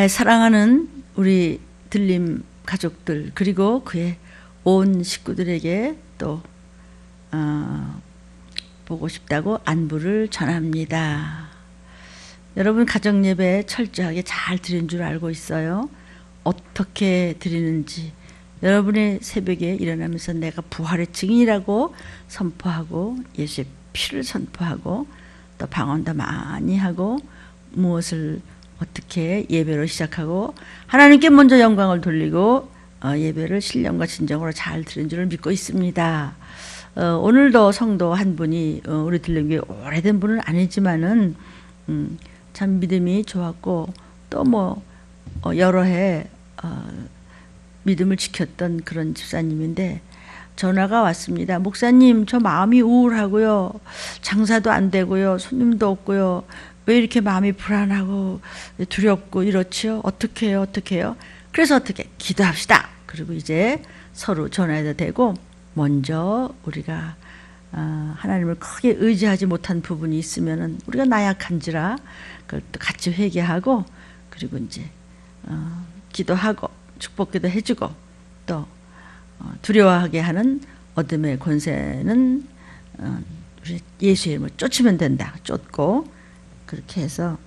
사랑하는 우리 들림 가족들 그리고 그의 온 식구들에게 또 보고 싶다고 안부를 전합니다. 여러분 가정 예배 철저하게 잘 드린 줄 알고 있어요. 어떻게 드리는지 여러분의 새벽에 일어나면서 내가 부활의 증인이라고 선포하고 예수의 피를 선포하고 또 방언도 많이 하고 무엇을 어떻게 예배로 시작하고 하나님께 먼저 영광을 돌리고 예배를 신령과 진정으로 잘 드린 줄을 믿고 있습니다. 오늘도 성도 한 분이 우리 들림교회 오래된 분은 아니지만은 참 믿음이 좋았고 또 뭐 여러 해 믿음을 지켰던 그런 집사님인데 전화가 왔습니다. 목사님, 저 마음이 우울하고요. 장사도 안 되고요. 손님도 없고요. 왜 이렇게 마음이 불안하고 두렵고 이렇지요? 어떻게 해요? 어떻게 해요? 그래서 어떻게? 기도합시다. 그리고 이제 서로 전화해도 되고 먼저 우리가 하나님을 크게 의지하지 못한 부분이 있으면은 우리가 나약한지라 그걸 또 같이 회개하고 그리고 이제 기도하고 축복기도 해주고 또 두려워하게 하는 어둠의 권세는 우리 예수의 이름을 쫓으면 된다. 쫓고 그렇게 해서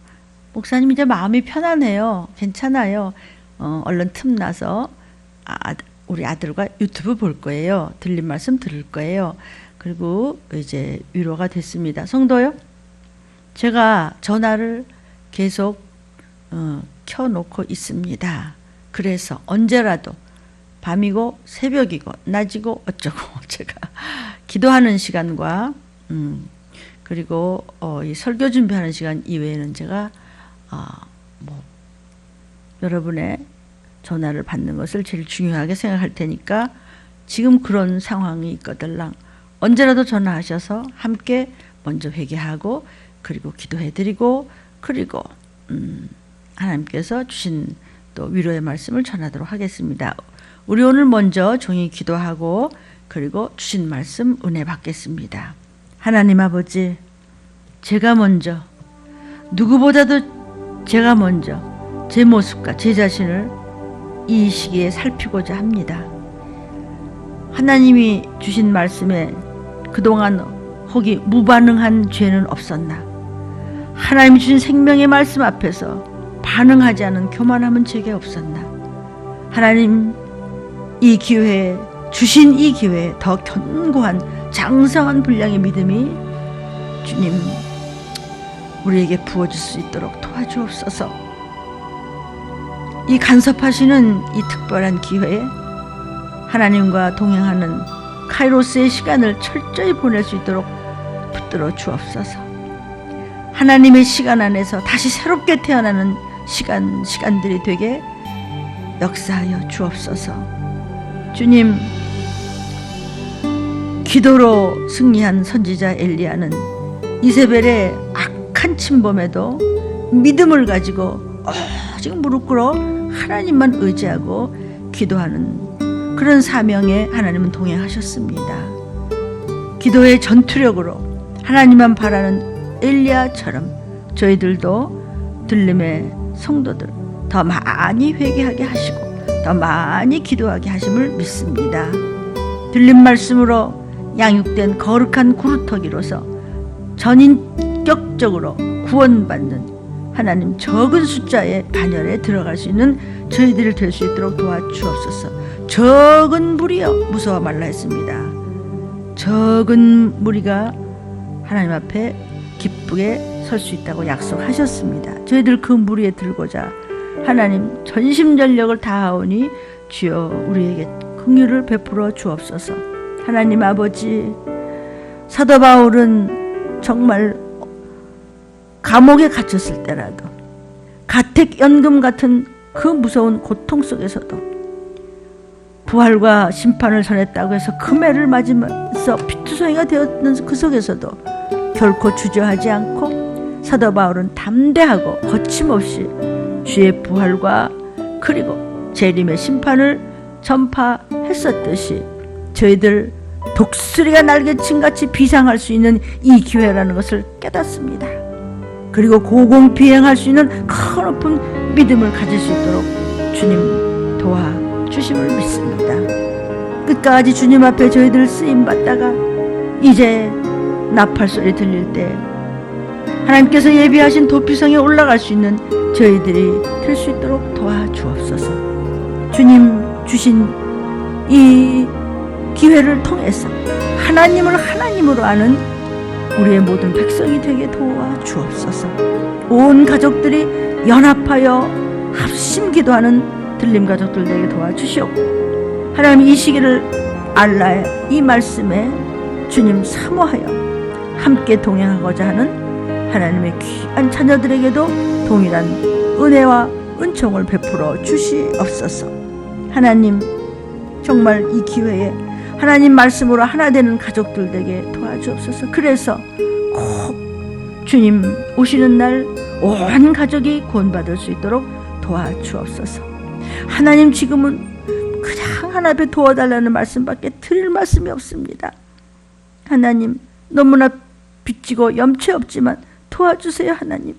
목사님 이제 마음이 편안해요. 괜찮아요. 얼른 틈나서 우리 아들과 유튜브 볼 거예요. 들린 말씀 들을 거예요. 그리고 이제 위로가 됐습니다. 성도요. 제가 전화를 계속 켜놓고 있습니다. 그래서 언제라도 밤이고 새벽이고 낮이고 어쩌고 제가 기도하는 시간과 그리고 이 설교 준비하는 시간 이외에는 제가 여러분의 전화를 받는 것을 제일 중요하게 생각할 테니까 지금 그런 상황이 있거들랑 언제라도 전화하셔서 함께 먼저 회개하고 그리고 기도해드리고 그리고 하나님께서 주신 또 위로의 말씀을 전하도록 하겠습니다. 우리 오늘 먼저 종이 기도하고 그리고 주신 말씀 은혜 받겠습니다. 하나님 아버지, 제가 먼저 누구보다도 제가 먼저 제 모습과 제 자신을 이 시기에 살피고자 합니다. 하나님이 주신 말씀에 그동안 혹이 무반응한 죄는 없었나? 하나님이 주신 생명의 말씀 앞에서 반응하지 않은 교만함은 제게 없었나? 하나님 이 기회에 주신 이 기회에 더 견고한 장성한 분량의 믿음이 주님 우리에게 부어질 수 있도록 도와주옵소서. 이 간섭하시는 이 특별한 기회에 하나님과 동행하는 카이로스의 시간을 철저히 보낼 수 있도록 붙들어 주옵소서. 하나님의 시간 안에서 다시 새롭게 태어나는 시간들이 되게 역사하여 주옵소서. 주님, 기도로 승리한 선지자 엘리야는 이세벨의 악한 침범에도 믿음을 가지고 지금 무릎 꿇어 하나님만 의지하고 기도하는 그런 사명에 하나님은 동행하셨습니다. 기도의 전투력으로 하나님만 바라는 엘리야처럼 저희들도 들림의 성도들 더 많이 회개하게 하시고 더 많이 기도하게 하심을 믿습니다. 들린 말씀으로 양육된 거룩한 구루터기로서 전인격적으로 구원받는 하나님 적은 숫자의 반열에 들어갈 수 있는 저희들이 될 수 있도록 도와주옵소서. 적은 무리여 무서워 말라 했습니다. 적은 무리가 하나님 앞에 기쁘게 설 수 있다고 약속하셨습니다. 저희들 그 무리에 들고자 하나님 전심전력을 다하오니 주여 우리에게 긍휼을 베풀어 주옵소서. 하나님 아버지, 사도 바울은 정말 감옥에 갇혔을 때라도 가택연금 같은 그 무서운 고통 속에서도 부활과 심판을 전했다고 해서 금해를 맞으면서 피투성이가 되었는 그 속에서도 결코 주저하지 않고 사도 바울은 담대하고 거침없이 주의 부활과 그리고 재림의 심판을 전파했었듯이 저희들 독수리가 날개친같이 비상할 수 있는 이 기회라는 것을 깨닫습니다. 그리고 고공비행할 수 있는 큰 높은 믿음을 가질 수 있도록 주님 도와주심을 믿습니다. 끝까지 주님 앞에 저희들 쓰임받다가 이제 나팔 소리 들릴 때 하나님께서 예비하신 도피성에 올라갈 수 있는 저희들이 될 수 있도록 도와주옵소서. 주님 주신 이 기회를 통해서 하나님을 하나님으로 아는 우리의 모든 백성이 되게 도와주옵소서. 온 가족들이 연합하여 합심 기도하는 들림 가족들 되게 도와주시옵고, 하나님 이 시기를 알라의 이 말씀에 주님 사모하여 함께 동행하고자 하는 하나님의 귀한 자녀들에게도 동일한 은혜와 은총을 베풀어 주시옵소서. 하나님 정말 이 기회에 하나님 말씀으로 하나 되는 가족들 되게 도와주옵소서. 그래서 꼭 주님 오시는 날 온 가족이 구원받을 수 있도록 도와주옵소서. 하나님 지금은 그냥 하나 앞에 도와달라는 말씀밖에 드릴 말씀이 없습니다. 하나님 너무나 빚지고 염치 없지만 도와주세요. 하나님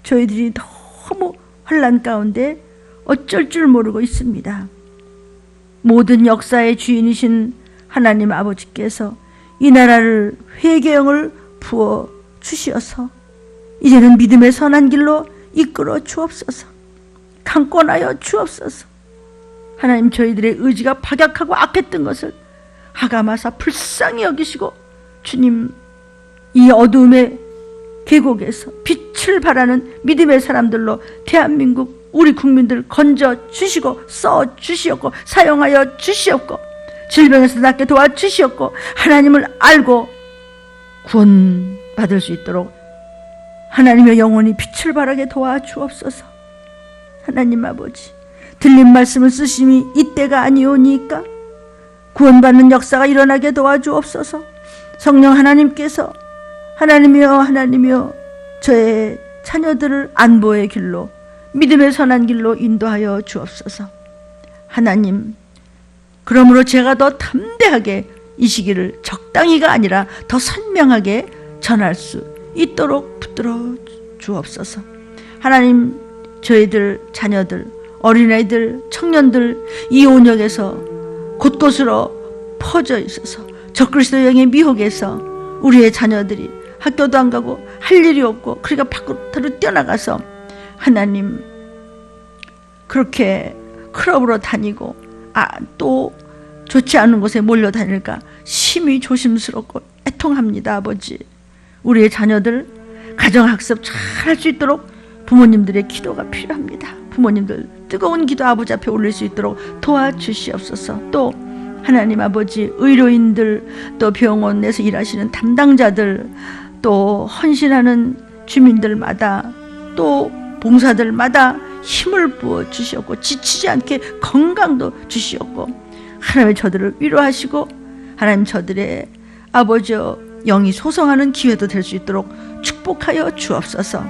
저희들이 너무 환난 가운데 어쩔 줄 모르고 있습니다. 모든 역사의 주인이신 하나님 아버지께서 이 나라를 회개형을 부어 주시어서 이제는 믿음의 선한 길로 이끌어 주옵소서. 강권하여 주옵소서. 하나님 저희들의 의지가 박약하고 악했던 것을 하가마사 불쌍히 여기시고 주님 이 어두움의 계곡에서 빛을 발하는 믿음의 사람들로 대한민국 우리 국민들 건져 주시고 써 주시옵고 사용하여 주시옵고 질병에서 낫게 도와주시옵고 하나님을 알고 구원받을 수 있도록 하나님의 영혼이 빛을 발하게 도와주옵소서. 하나님 아버지 들린 말씀을 쓰심이 이때가 아니오니까 구원받는 역사가 일어나게 도와주옵소서. 성령 하나님께서 하나님이여 저의 자녀들을 안보의 길로 믿음의 선한 길로 인도하여 주옵소서. 하나님 그러므로 제가 더 담대하게 이 시기를 적당히가 아니라 더 선명하게 전할 수 있도록 붙들어 주옵소서. 하나님 저희들 자녀들 어린아이들 청년들 이 온역에서 곳곳으로 퍼져 있어서 적그리스도 영의 미혹에서 우리의 자녀들이 학교도 안 가고 할 일이 없고 그러니까 밖으로 뛰어나가서 하나님 그렇게 클럽으로 다니고 또 좋지 않은 곳에 몰려다닐까 심히 조심스럽고 애통합니다. 아버지 우리의 자녀들 가정학습 잘 할 수 있도록 부모님들의 기도가 필요합니다. 부모님들 뜨거운 기도 아버지 앞에 올릴 수 있도록 도와주시옵소서. 또 하나님 아버지 의료인들 또 병원에서 일하시는 담당자들 또 헌신하는 주민들마다 또 봉사들마다 힘을 부어 주시옵고 지치지 않게 건강도 주시옵고 하나님 저들을 위로하시고 하나님 저들의 아버지 영이 소성하는 기회도 될 수 있도록 축복하여 주옵소서.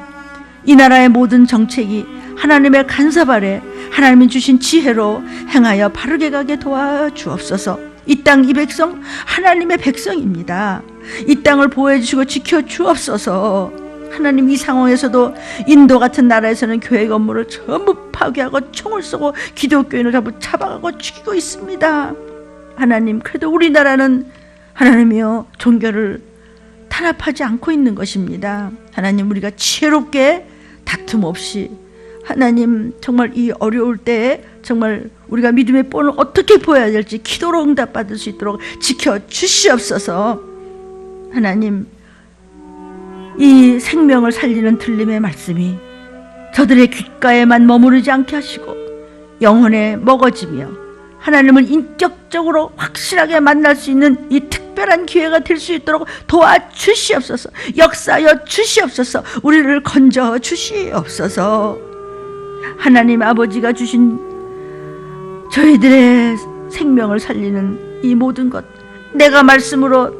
이 나라의 모든 정책이 하나님의 간섭 아래 하나님이 주신 지혜로 행하여 바르게 가게 도와주옵소서. 이 땅 이 백성 하나님의 백성입니다. 이 땅을 보호해 주시고 지켜 주옵소서. 하나님 이 상황에서도 인도 같은 나라에서는 교회 건물을 전부 파괴하고 총을 쏘고 기독교인을 전부 잡아가고 죽이고 있습니다. 하나님 그래도 우리나라는 하나님이여 종교를 탄압하지 않고 있는 것입니다. 하나님 우리가 지혜롭게 다툼 없이 하나님 정말 이 어려울 때에 정말 우리가 믿음의 본을 어떻게 보여야 될지 기도로 응답받을 수 있도록 지켜주시옵소서. 하나님 이 생명을 살리는 들림의 말씀이 저들의 귓가에만 머무르지 않게 하시고 영혼에 먹어지며 하나님을 인격적으로 확실하게 만날 수 있는 이 특별한 기회가 될 수 있도록 도와주시옵소서. 역사하여 주시옵소서. 우리를 건져 주시옵소서. 하나님 아버지가 주신 저희들의 생명을 살리는 이 모든 것 내가 말씀으로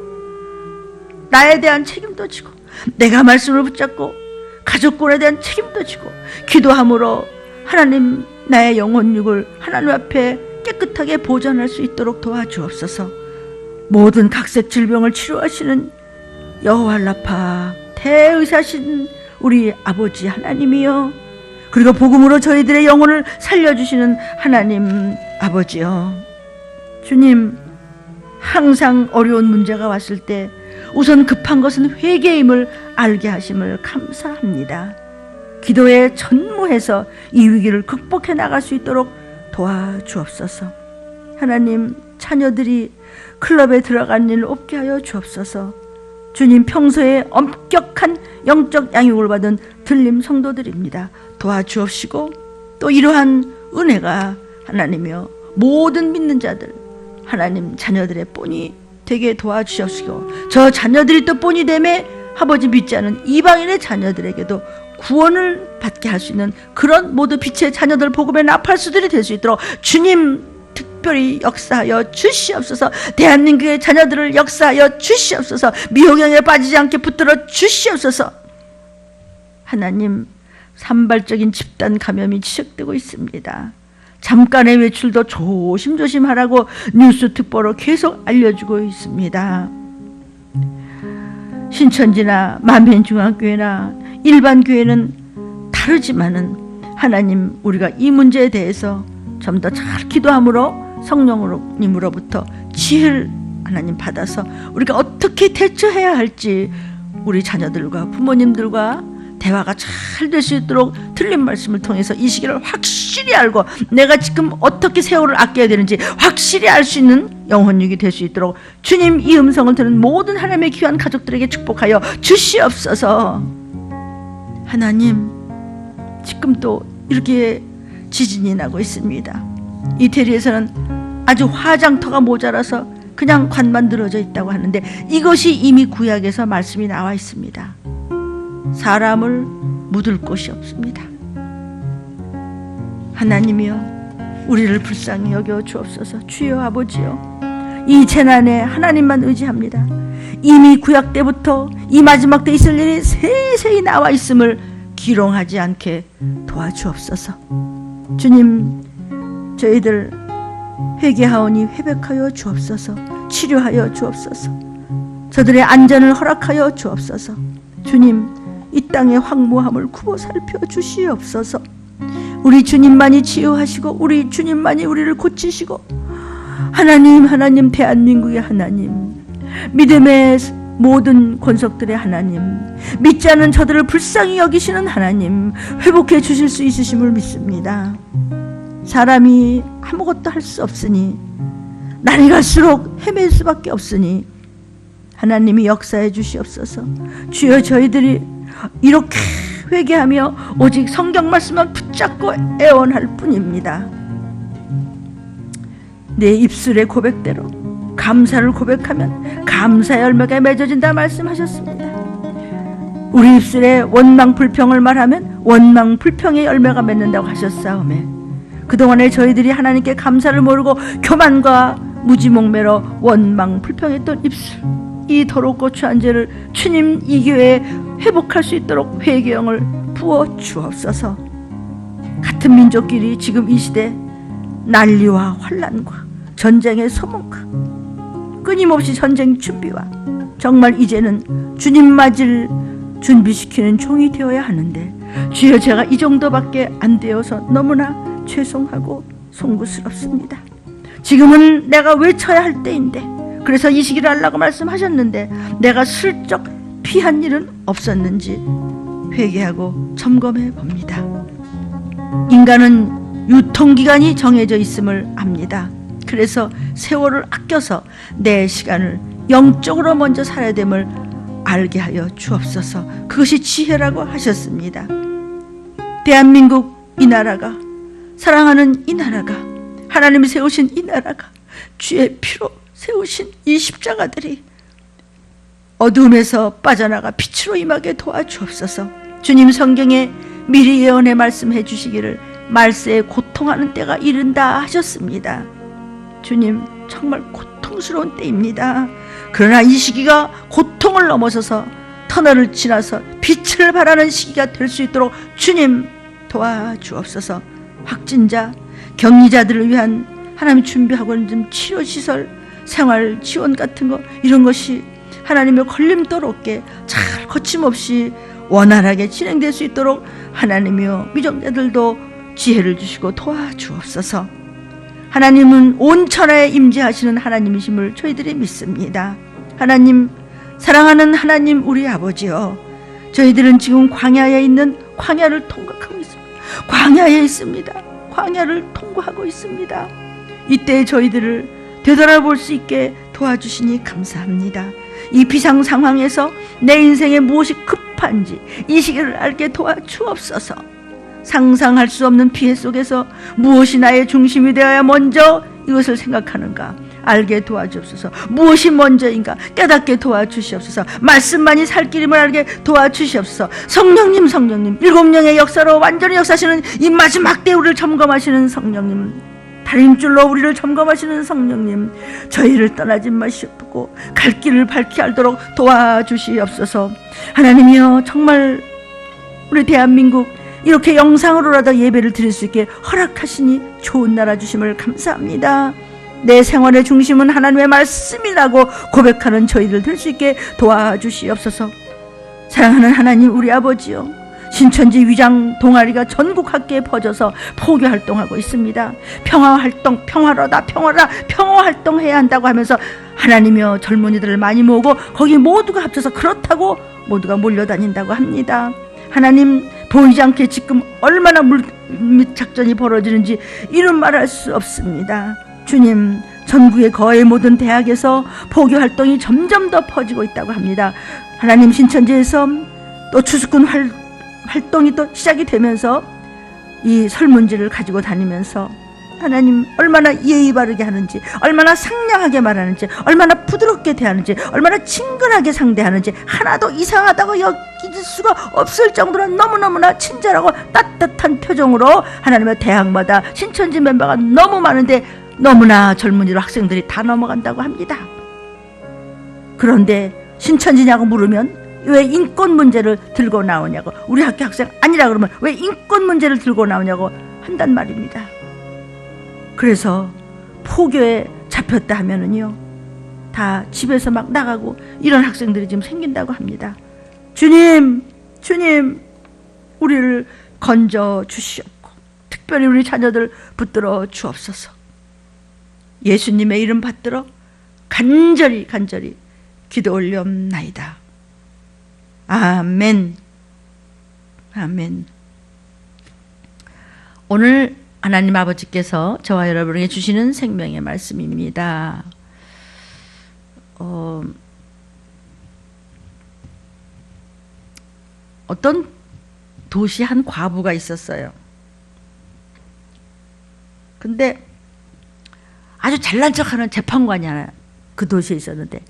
나에 대한 책임도 지고 내가 말씀을 붙잡고 가족권에 대한 책임도 지고 기도함으로 하나님 나의 영혼육을 하나님 앞에 깨끗하게 보존할 수 있도록 도와주옵소서. 모든 각색 질병을 치료하시는 여호와 라파 대의사신 우리 아버지 하나님이요, 그리고 복음으로 저희들의 영혼을 살려주시는 하나님 아버지요, 주님, 항상 어려운 문제가 왔을 때 우선 급한 것은 회개임을 알게 하심을 감사합니다. 기도에 전무해서 이 위기를 극복해 나갈 수 있도록 도와주옵소서. 하나님, 자녀들이 클럽에 들어간 일 없게 하여 주옵소서. 주님, 평소에 엄격한 영적 양육을 받은 들림 성도들입니다. 도와주옵시고 또 이러한 은혜가 하나님이여 모든 믿는 자들, 하나님 자녀들의 본이 되게 도와주옵시고, 저 자녀들이 또 본이 되매 아버지 믿지 않은 이방인의 자녀들에게도 구원을 받게 할 수 있는 그런 모두 빛의 자녀들 복음의 나팔수들이 될 수 있도록 주님 특별히 역사하여 주시옵소서. 대한민국의 자녀들을 역사하여 주시옵소서. 미혹영에 빠지지 않게 붙들어 주시옵소서. 하나님, 산발적인 집단 감염이 지적되고 있습니다. 잠깐의 외출도 조심조심 하라고 뉴스 특보로 계속 알려주고 있습니다. 신천지나 만민중앙교회나 일반 교회는 다르지만은 하나님, 우리가 이 문제에 대해서 좀 더 잘 기도함으로 성령님으로부터 지혜를 하나님 받아서 우리가 어떻게 대처해야 할지 우리 자녀들과 부모님들과 대화가 잘 될 수 있도록 틀린 말씀을 통해서 이 시기를 확실히 알고 내가 지금 어떻게 세월을 아껴야 되는지 확실히 알 수 있는 영혼육이 될 수 있도록 주님, 이 음성을 듣는 모든 하나님의 귀한 가족들에게 축복하여 주시옵소서. 하나님, 지금 또 이렇게 지진이 나고 있습니다. 이태리에서는 아주 화장터가 모자라서 그냥 관만 늘어져 있다고 하는데 이것이 이미 구약에서 말씀이 나와 있습니다. 사람을 묻을 곳이 없습니다. 하나님이여, 우리를 불쌍히 여겨 주옵소서. 주여 아버지여, 이 재난에 하나님만 의지합니다. 이미 구약 때부터 이 마지막 때 있을 일이 세세히 나와 있음을 기롱하지 않게 도와주옵소서. 주님, 저희들 회개하오니 회백하여 주옵소서. 치료하여 주옵소서. 저들의 안전을 허락하여 주옵소서. 주님, 이 땅의 황무함을 굽어 살펴 주시옵소서. 우리 주님만이 치유하시고 우리 주님만이 우리를 고치시고, 하나님 대한민국의 하나님, 믿음의 모든 권속들의 하나님, 믿지 않은 저들을 불쌍히 여기시는 하나님, 회복해 주실 수 있으심을 믿습니다. 사람이 아무것도 할 수 없으니, 날이 갈수록 헤맬 수밖에 없으니 하나님이 역사해 주시옵소서. 주여, 저희들이 이렇게 회개하며 오직 성경 말씀만 붙잡고 애원할 뿐입니다. 내 입술의 고백대로 감사를 고백하면 감사의 열매가 맺어진다 말씀하셨습니다. 우리 입술에 원망 불평을 말하면 원망 불평의 열매가 맺는다고 하셨사오매, 그동안에 저희들이 하나님께 감사를 모르고 교만과 무지몽매로 원망 불평했던 입술, 이 더럽고 추한 죄를 주님, 이 교회에 회복할 수 있도록 회개영을 부어 주옵소서. 같은 민족끼리 지금 이 시대 난리와 환난과 전쟁의 소문과 끊임없이 전쟁 준비와 정말 이제는 주님 맞을 준비시키는 종이 되어야 하는데, 주여, 제가 이 정도밖에 안 되어서 너무나 죄송하고 송구스럽습니다. 지금은 내가 외쳐야 할 때인데, 그래서 이 시기를 하려고 말씀하셨는데 내가 슬쩍 피한 일은 없었는지 회개하고 점검해 봅니다. 인간은 유통기간이 정해져 있음을 압니다. 그래서 세월을 아껴서 내 시간을 영적으로 먼저 살아야 됨을 알게 하여 주옵소서. 그것이 지혜라고 하셨습니다. 대한민국, 이 나라가, 사랑하는 이 나라가, 하나님이 세우신 이 나라가, 주의 피로 세우신 이 십자가들이 어둠에서 빠져나가 빛으로 임하게 도와주옵소서. 주님, 성경에 미리 예언해 말씀해 주시기를 말세에 고통하는 때가 이른다 하셨습니다. 주님, 정말 고통스러운 때입니다. 그러나 이 시기가 고통을 넘어서서 터널을 지나서 빛을 발하는 시기가 될 수 있도록 주님 도와주옵소서. 확진자, 격리자들을 위한 하나님 준비하고 있는 치료시설, 생활 지원 같은 거, 이런 것이 하나님의 걸림돌 없게 잘 거침없이 원활하게 진행될 수 있도록 하나님이여 미정자들도 지혜를 주시고 도와주옵소서. 하나님은 온 천하에 임재하시는 하나님이심을 저희들이 믿습니다. 하나님, 사랑하는 하나님 우리 아버지여, 저희들은 지금 광야에 있는 광야를 통과하고 있습니다. 광야에 있습니다. 광야를 통과하고 있습니다. 이때 저희들을 되돌아볼 수 있게 도와주시니 감사합니다. 이 비상 상황에서 내 인생에 무엇이 급한지 이 시기를 알게 도와주옵소서. 상상할 수 없는 피해 속에서 무엇이 나의 중심이 되어야 먼저 이것을 생각하는가 알게 도와주옵소서. 무엇이 먼저인가 깨닫게 도와주시옵소서. 말씀만이 살 길임을 알게 도와주시옵소서. 성령님, 성령님, 일곱 영의 역사로 완전히 역사하시는 이 마지막 때 우리를 점검하시는 성령님, 다림줄로 우리를 점검하시는 성령님, 저희를 떠나지 마시옵고 갈 길을 밝게 알도록 도와주시옵소서. 하나님이여, 정말 우리 대한민국 이렇게 영상으로라도 예배를 드릴 수 있게 허락하시니 좋은 나라 주심을 감사합니다. 내 생활의 중심은 하나님의 말씀이라고 고백하는 저희들 될 수 있게 도와주시옵소서. 사랑하는 하나님 우리 아버지요, 신천지 위장 동아리가 전국 학교에 퍼져서 포교 활동하고 있습니다. 평화 활동, 평화로다, 평화라, 평화 활동해야 한다고 하면서 하나님이여 젊은이들을 많이 모으고 거기 모두가 합쳐서 그렇다고 모두가 몰려다닌다고 합니다. 하나님, 보이지 않게 지금 얼마나 물밑 작전이 벌어지는지 이런 말할 수 없습니다. 주님, 전국의 거의 모든 대학에서 포교 활동이 점점 더 퍼지고 있다고 합니다. 하나님, 신천지에서 또 추수꾼 활동이 또 시작이 되면서 이 설문지를 가지고 다니면서 하나님 얼마나 예의 바르게 하는지, 얼마나 상냥하게 말하는지, 얼마나 부드럽게 대하는지, 얼마나 친근하게 상대하는지 하나도 이상하다고 여길 수가 없을 정도로 너무너무나 친절하고 따뜻한 표정으로 하나님의 대학마다 신천지 멤버가 너무 많은데 너무나 젊은이로 학생들이 다 넘어간다고 합니다. 그런데 신천지냐고 물으면 왜 인권 문제를 들고 나오냐고, 우리 학교 학생 아니라 그러면 왜 인권 문제를 들고 나오냐고 한단 말입니다. 그래서 포교에 잡혔다 하면은요, 다 집에서 막 나가고 이런 학생들이 지금 생긴다고 합니다. 주님, 주님, 우리를 건져 주시옵고 특별히 우리 자녀들 붙들어 주옵소서. 예수님의 이름 받들어 간절히 기도 올려옵나이다. 아멘. 아멘. 오늘 하나님 아버지께서 저와 여러분에게 주시는 생명의 말씀입니다. 어떤 도시 한 과부가 있었어요. 근데 아주 잘난 척하는 재판관이 하나 그 도시에 있었는데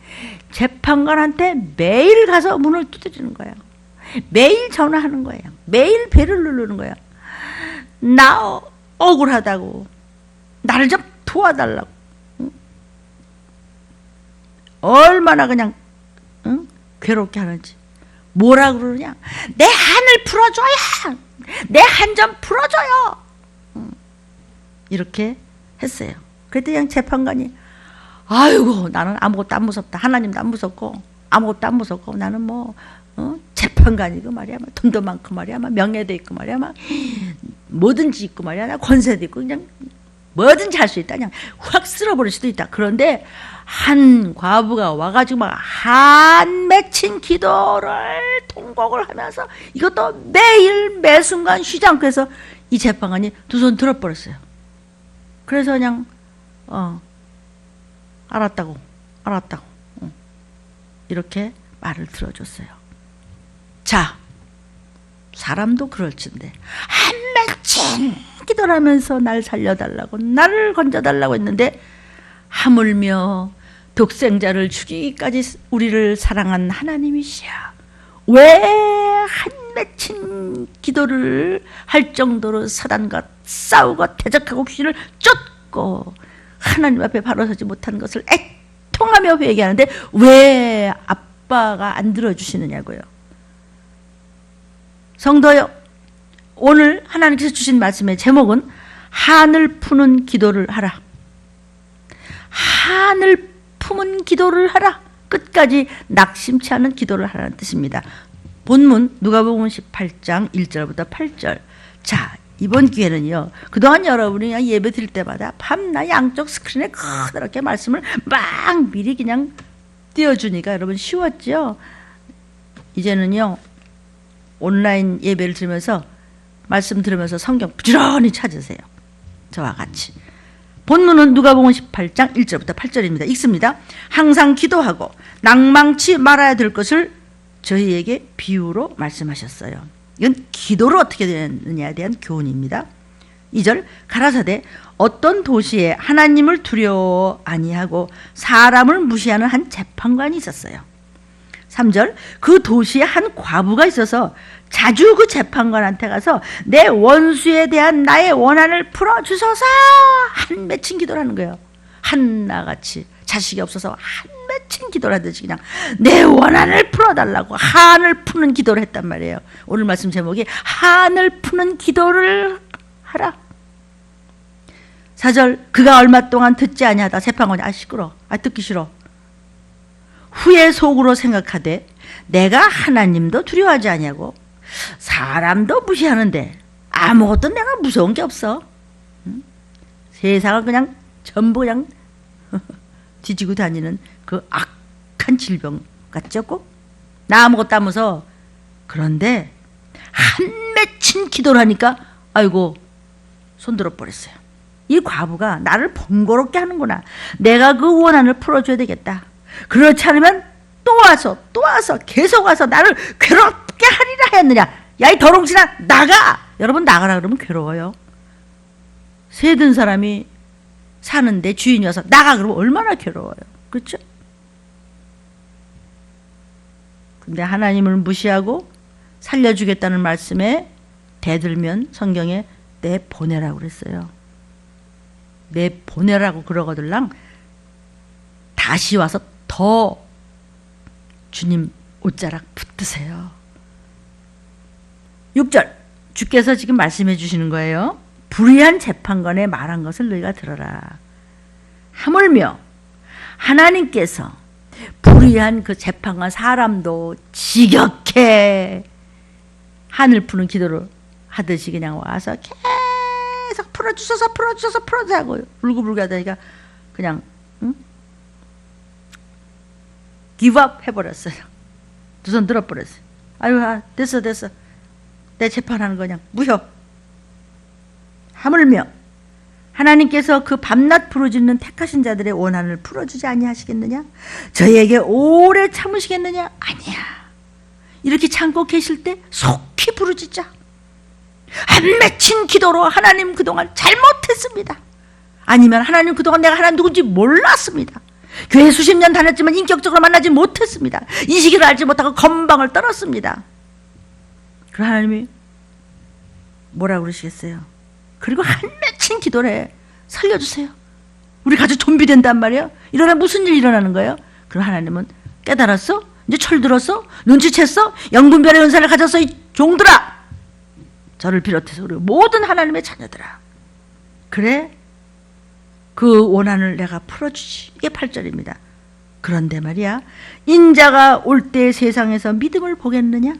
재판관한테 매일 가서 문을 두드리는 거예요. 매일 전화하는 거예요. 매일 배를 누르는 거예요. 나 억울하다고, 나를 좀 도와달라고. 응? 얼마나 그냥 괴롭게 하는지. 뭐라 그러냐? 내 한을 풀어줘야, 내 한 좀 풀어줘요. 이렇게 했어요. 그랬더니 그냥 재판관이, 아이고 나는 아무것도 안 무섭다. 하나님도 안 무섭고 아무것도 안 무섭고 나는 뭐 재판관이고 말이야, 막 돈도 많고 말이야, 막 명예도 있고 말이야, 막 뭐든지 있고 말이야, 나 권세도 있고 그냥 뭐든지 할 수 있다. 그냥 확 쓸어버릴 수도 있다. 그런데 한 과부가 와가지고 막 한 맺힌 기도를 통곡을 하면서 이것도 매일 매 순간 쉬지 않고 해서 이 재판관이 두 손 들어버렸어요. 그래서 그냥 알았다고 이렇게 말을 들어줬어요. 자, 사람도 그럴진데 한 맺힌 기도를 하면서 날 살려달라고, 나를 건져달라고 했는데 하물며 독생자를 죽이기까지 우리를 사랑한 하나님이시여, 왜 한 맺힌 기도를 할 정도로 사단과 싸우고 대적하고 귀신을 쫓고 하나님 앞에 바로 서지 못한 것을 애통하며 회개하는데 왜 아빠가 안 들어주시느냐고요. 성도요, 오늘 하나님께서 주신 말씀의 제목은 한을 푸는 기도를 하라. 한을 품은 기도를 하라. 끝까지 낙심치 않은 기도를 하라는 뜻입니다. 본문 누가복음 18장 1절부터 8절. 자, 이번 기회는요, 그동안 여러분이 그냥 예배 드릴 때마다 밤낮 양쪽 스크린에 커다랗게 말씀을 막 미리 그냥 띄워주니까 여러분 쉬웠죠? 이제는요, 온라인 예배를 들으면서 말씀 들으면서 성경 부지런히 찾으세요. 저와 같이. 본문은 누가복음 18장 1절부터 8절입니다. 읽습니다. 항상 기도하고 낭망치 말아야 될 것을 저희에게 비유로 말씀하셨어요. 이건 기도를 어떻게 되느냐에 대한 교훈입니다. 2절 가라사대 어떤 도시에 하나님을 두려워 아니하고 사람을 무시하는 한 재판관이 있었어요. 3절 그 도시에 한 과부가 있어서 자주 그 재판관한테 가서 내 원수에 대한 나의 원한을 풀어주소서 한 맺힌 기도를 하는 거예요. 한나같이 자식이 없어서 한 맺힌 기도를 하듯이 그냥 내 원한을 풀어달라고 한을 푸는 기도를 했단 말이에요. 오늘 말씀 제목이 한을 푸는 기도를 하라. 4절 그가 얼마 동안 듣지 아니하다 재판관이 시끄러 듣기 싫어. 후에 속으로 생각하되 내가 하나님도 두려워하지 아니하고 사람도 무시하는데 아무것도 내가 무서운 게 없어. 세상을 그냥 전부 그냥 뒤지고 다니는 그 악한 질병 같죠? 꼭? 나 아무것도 안 무서워. 그런데 한 맺힌 기도를 하니까 아이고 손들어 버렸어요. 이 과부가 나를 번거롭게 하는구나. 내가 그 원한을 풀어줘야 되겠다. 그렇지 않으면 또 와서 계속 와서 나를 괴롭게 하리라 했느냐. 야 이 더롱신아 나가. 여러분 나가라 그러면 괴로워요. 새 든 사람이 사는데 주인이 와서 나가 그러면 얼마나 괴로워요. 그렇죠? 근데 하나님을 무시하고 살려주겠다는 말씀에 대들면 성경에 내보내라고 그랬어요. 내보내라고 그러거들랑 다시 와서 더 주님 옷자락 붙드세요. 6절 주께서 지금 말씀해 주시는 거예요. 불의한 재판관의 말한 것을 너희가 들어라. 하물며 하나님께서 불의한 그 재판관 사람도 지겹게 한을 푸는 기도를 하듯이 그냥 와서 계속 풀어주셔서 하고 울고불고 하다니까 그냥 기브업 해버렸어요. 두 손 들어버렸어요. 아유 됐어 내 재판하는 거 그냥 무효. 하물며 하나님께서 그 밤낮 부르짖는 택하신 자들의 원한을 풀어주지 아니하시겠느냐? 저희에게 오래 참으시겠느냐? 아니야. 이렇게 참고 계실 때 속히 부르짖자. 안 맺힌 기도로 하나님 그동안 잘못했습니다. 아니면 하나님 그동안 내가 하나님 누군지 몰랐습니다. 교회 수십 년 다녔지만 인격적으로 만나지 못했습니다. 이 시기를 알지 못하고 건방을 떨었습니다. 그럼 하나님이 뭐라고 그러시겠어요? 그리고 한 맺힌 기도래. 살려주세요. 우리 가족 좀비 된단 말이에요. 이러나 무슨 일 일어나는 거예요? 그럼 하나님은 깨달았어? 이제 철들었어? 눈치챘어? 영분별의 은사를 가졌어? 이 종들아! 저를 비롯해서 우리 모든 하나님의 자녀들아. 그래? 그 원한을 내가 풀어주지. 이게 8절입니다. 그런데 말이야, 인자가 올 때 세상에서 믿음을 보겠느냐?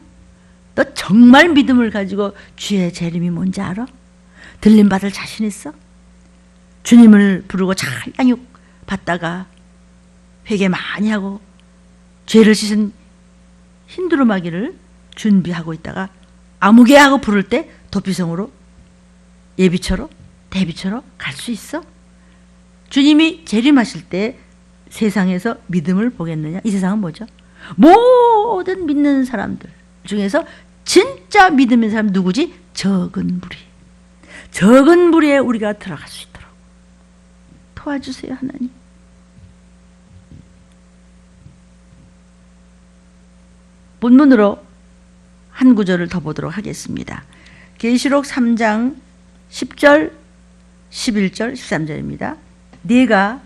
너 정말 믿음을 가지고 주의 재림이 뭔지 알아? 들림받을 자신 있어? 주님을 부르고 잘 양육 받다가 회개 많이 하고 죄를 씻은 흰두루마기를 준비하고 있다가 아무개하고 부를 때 도피성으로 예비처로 대비처로 갈 수 있어? 주님이 재림하실 때 세상에서 믿음을 보겠느냐? 이 세상은 뭐죠? 모든 믿는 사람들 중에서 진짜 믿음 있는 사람 누구지? 적은 무리. 적은 무리에 우리가 들어갈 수 있도록 도와주세요, 하나님. 본문으로 한 구절을 더 보도록 하겠습니다. 계시록 3장 10절, 11절, 13절입니다. 네가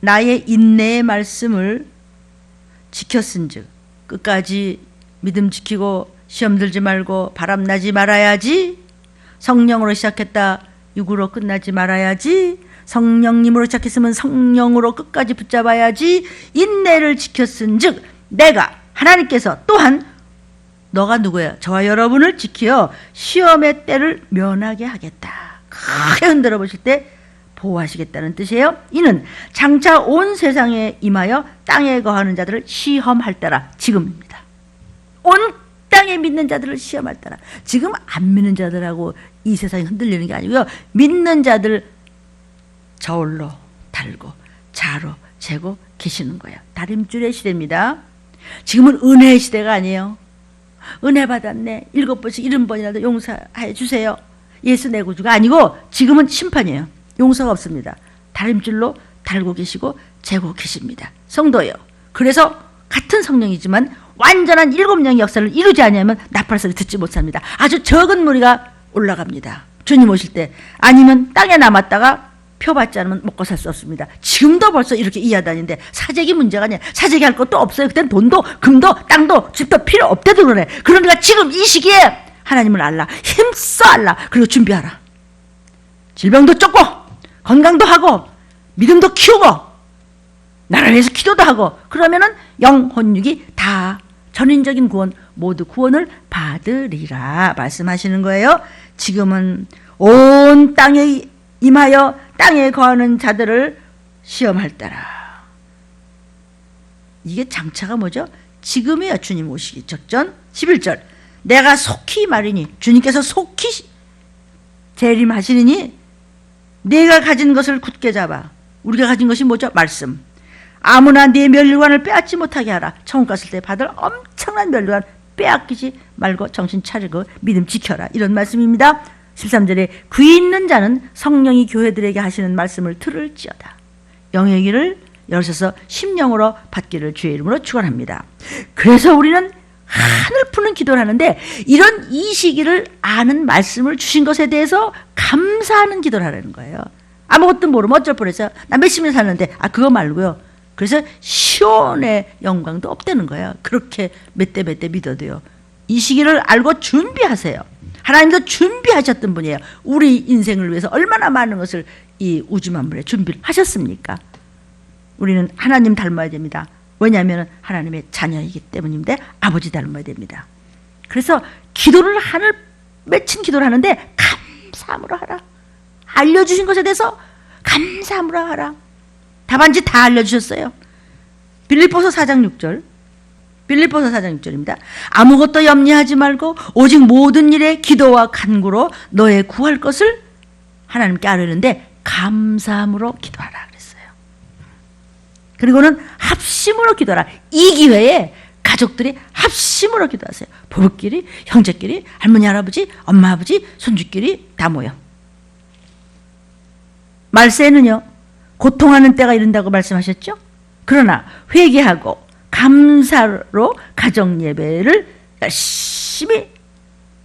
나의 인내의 말씀을 지켰은즉 끝까지 믿음 지키고 시험 들지 말고 바람 나지 말아야지. 성령으로 시작했다 육으로 끝나지 말아야지. 성령님으로 시작했으면 성령으로 끝까지 붙잡아야지. 인내를 지켰은즉 내가 하나님께서 또한 너가 누구야? 저와 여러분을 지키어 시험의 때를 면하게 하겠다. 크게 흔들어 보실 때 보호하시겠다는 뜻이에요. 이는 장차 온 세상에 임하여 땅에 거하는 자들을 시험할 때라. 지금입니다. 온 땅에 믿는 자들을 시험할 때라. 지금 안 믿는 자들하고 이 세상이 흔들리는 게 아니고요. 믿는 자들 저울로 달고 자로 재고 계시는 거예요. 다림줄의 시대입니다. 지금은 은혜의 시대가 아니에요. 은혜 받았네. 7번씩 70번이라도 용서해 주세요. 예수 내 구주가 아니고 지금은 심판이에요. 용서가 없습니다. 다림줄로 달고 계시고 재고 계십니다. 성도요. 그래서 같은 성령이지만 완전한 7영의 역사를 이루지 않으면 나팔 소리 듣지 못합니다. 아주 적은 무리가 올라갑니다. 주님 오실 때. 아니면 땅에 남았다가 표 받지 않으면 먹고 살 수 없습니다. 지금도 벌써 이렇게 이하다니는데 사재기 문제가 아니야. 사재기 할 것도 없어요. 그땐 돈도 금도 땅도 집도 필요 없대도 그러네. 그러니까 지금 이 시기에 하나님을 알라. 힘써 알라. 그리고 준비하라. 질병도 쫓고 건강도 하고 믿음도 키우고 나를 위해서 기도도 하고 그러면은 영혼육이 다 전인적인 구원 모두 구원을 받으리라 말씀하시는 거예요. 지금은 온 땅에 임하여 땅에 거하는 자들을 시험할 때라. 이게 장차가 뭐죠? 지금이야. 주님 오시기 적전. 11절 내가 속히 말이니 주님께서 속히 재림하시리니 내가 가진 것을 굳게 잡아. 우리가 가진 것이 뭐죠? 말씀. 아무나 네 멸류관을 빼앗지 못하게 하라. 천국 갔을 때 받을 엄청난 멸류관 빼앗기지 말고 정신 차리고 믿음 지켜라. 이런 말씀입니다. 13절에 귀 있는 자는 성령이 교회들에게 하시는 말씀을 들을지어다. 영의 귀를 열어서 심령으로 받기를 주의 이름으로 축원합니다. 그래서 우리는 하늘 푸는 기도를 하는데 이런 이 시기를 아는 말씀을 주신 것에 대해서 감사하는 기도를 하라는 거예요. 아무것도 모르면 어쩔 뻔했어요. 나 몇십 년 살았는데 그거 말고요. 그래서 시온의 영광도 없다는 거예요. 그렇게 몇 대 믿어도요. 이 시기를 알고 준비하세요. 하나님도 준비하셨던 분이에요. 우리 인생을 위해서 얼마나 많은 것을 이 우주 만물에 준비를 하셨습니까? 우리는 하나님 닮아야 됩니다. 왜냐하면 하나님의 자녀이기 때문인데 아버지 닮아야 됩니다. 그래서 기도를 하늘 맺힌 기도를 하는데 감사함으로 하라. 알려주신 것에 대해서 감사함으로 하라. 답안지 다 알려주셨어요. 빌립보서 4장 6절. 빌립보서 4장 6절입니다. 아무것도 염려하지 말고 오직 모든 일에 기도와 간구로 너의 구할 것을 하나님께 아뢰는데 감사함으로 기도하라 그랬어요. 그리고는 합심으로 기도하라. 이 기회에 가족들이 합심으로 기도하세요. 부부끼리, 형제끼리, 할머니, 할아버지, 엄마, 아버지, 손주끼리 다 모여. 말세는요. 고통하는 때가 이른다고 말씀하셨죠? 그러나 회개하고 감사로 가정 예배를 열심히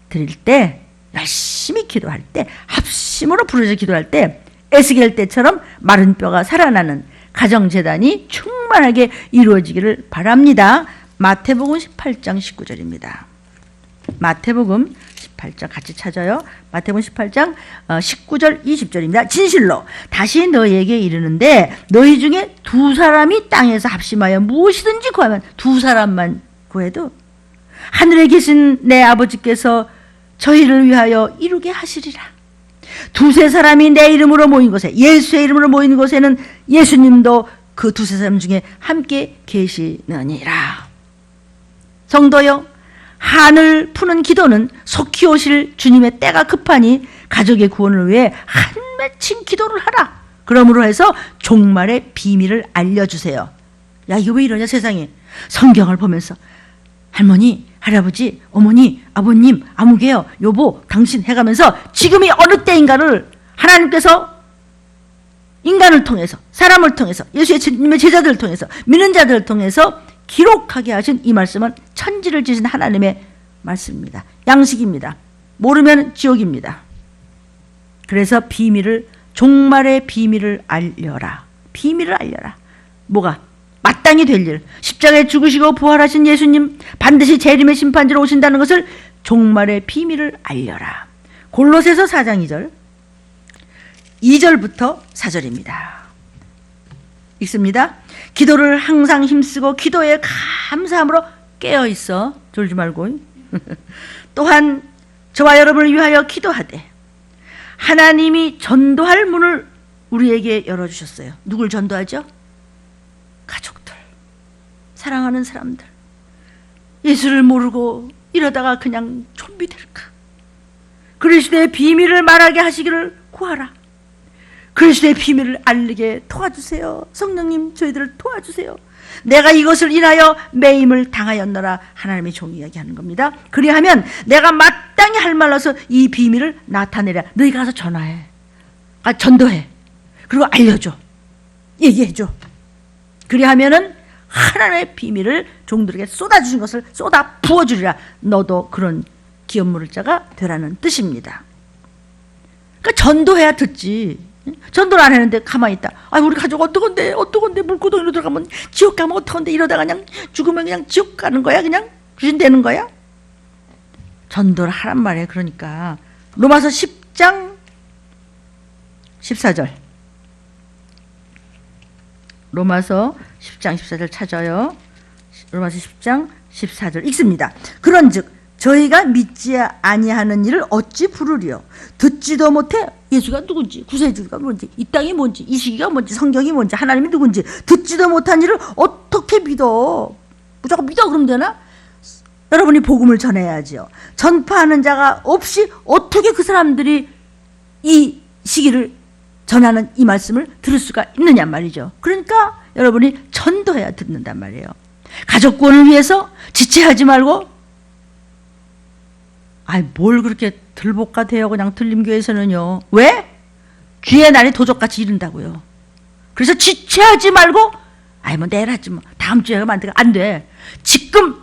드릴 때, 열심히 기도할 때, 합심으로 부르짖어 기도할 때 에스겔 때처럼 마른 뼈가 살아나는 가정재단이 충만하게 이루어지기를 바랍니다. 마태복음 18장 19절입니다. 마태복음 18장 같이 찾아요. 마태복음 18장 19절 20절입니다. 진실로 다시 너희에게 이르는데 너희 중에 두 사람이 땅에서 합심하여 무엇이든지 구하면 두 사람만 구해도 하늘에 계신 내 아버지께서 저희를 위하여 이루게 하시리라. 두세 사람이 내 이름으로 모인 곳에 예수의 이름으로 모인 곳에는 예수님도 그 두세 사람 중에 함께 계시느니라. 성도여 하늘 푸는 기도는 속히 오실 주님의 때가 급하니 가족의 구원을 위해 한 맺힌 기도를 하라. 그러므로 해서 종말의 비밀을 알려주세요. 야 이거 왜 이러냐 세상에. 성경을 보면서 할머니, 할아버지, 어머니, 아버님, 아무개요, 여보, 당신 해가면서 지금이 어느 때인가를 하나님께서 인간을 통해서 사람을 통해서 예수님의 제자들을 통해서 믿는 자들을 통해서 기록하게 하신 이 말씀은 천지를 지신 하나님의 말씀입니다. 양식입니다. 모르면 지옥입니다. 그래서 비밀을 종말의 비밀을 알려라. 비밀을 알려라. 뭐가? 마땅히 될 일. 십자가에 죽으시고 부활하신 예수님 반드시 재림의 심판지로 오신다는 것을 종말의 비밀을 알려라. 골로새서 4장 2절 2절부터 4절입니다. 읽습니다. 기도를 항상 힘쓰고 기도에 감사함으로 깨어있어 졸지 말고 또한 저와 여러분을 위하여 기도하되 하나님이 전도할 문을 우리에게 열어주셨어요. 누굴 전도하죠? 가족들, 사랑하는 사람들. 예수를 모르고 이러다가 그냥 좀비 될까? 그리스도의 비밀을 말하게 하시기를 구하라. 그리스도의 비밀을 알리게 도와주세요. 성령님, 저희들을 도와주세요. 내가 이것을 인하여 매임을 당하였노라. 하나님의 종이 이야기하는 겁니다. 그리하면 내가 마땅히 할 말로서 이 비밀을 나타내라. 너희가 가서 전화해, 전도해, 그리고 알려줘, 얘기해줘. 그리하면은 하나님의 비밀을 종들에게 쏟아주신 것을 쏟아 부어주리라. 너도 그런 기업물을 자가 되라는 뜻입니다. 그러니까 전도해야 듣지. 전도를 안 했는데 가만히 있다. 아, 우리 가족 어떡한데 물구덩이로 들어가면 지옥 가면 어떡한데 이러다가 그냥 죽으면 그냥 지옥 가는 거야? 그냥 귀신 되는 거야? 전도를 하란 말이에요. 그러니까 로마서 10장 14절, 로마서 10장 14절 찾아요. 로마서 10장 14절 읽습니다. 그런즉 저희가 믿지 아니하는 일을 어찌 부르리요? 듣지도 못해 예수가 누군지, 구세주가 뭔지, 이 땅이 뭔지, 이 시기가 뭔지, 성경이 뭔지, 하나님이 누군지 듣지도 못한 일을 어떻게 믿어? 무조건 믿어 그러면 되나? 여러분이 복음을 전해야지요. 전파하는 자가 없이 어떻게 그 사람들이 이 시기를 전하는 이 말씀을 들을 수가 있느냐 말이죠. 그러니까 여러분이 전도해야 듣는단 말이에요. 가족 구원을 위해서 지체하지 말고, 아이 뭘 그렇게 들볶아 돼요. 그냥 들림교회에서는요. 왜? 귀의 날이 도적같이 이른다고요. 그래서 지체하지 말고, 아이 뭐 내일 하지 뭐, 다음 주에 하면 안 돼. 안 돼. 지금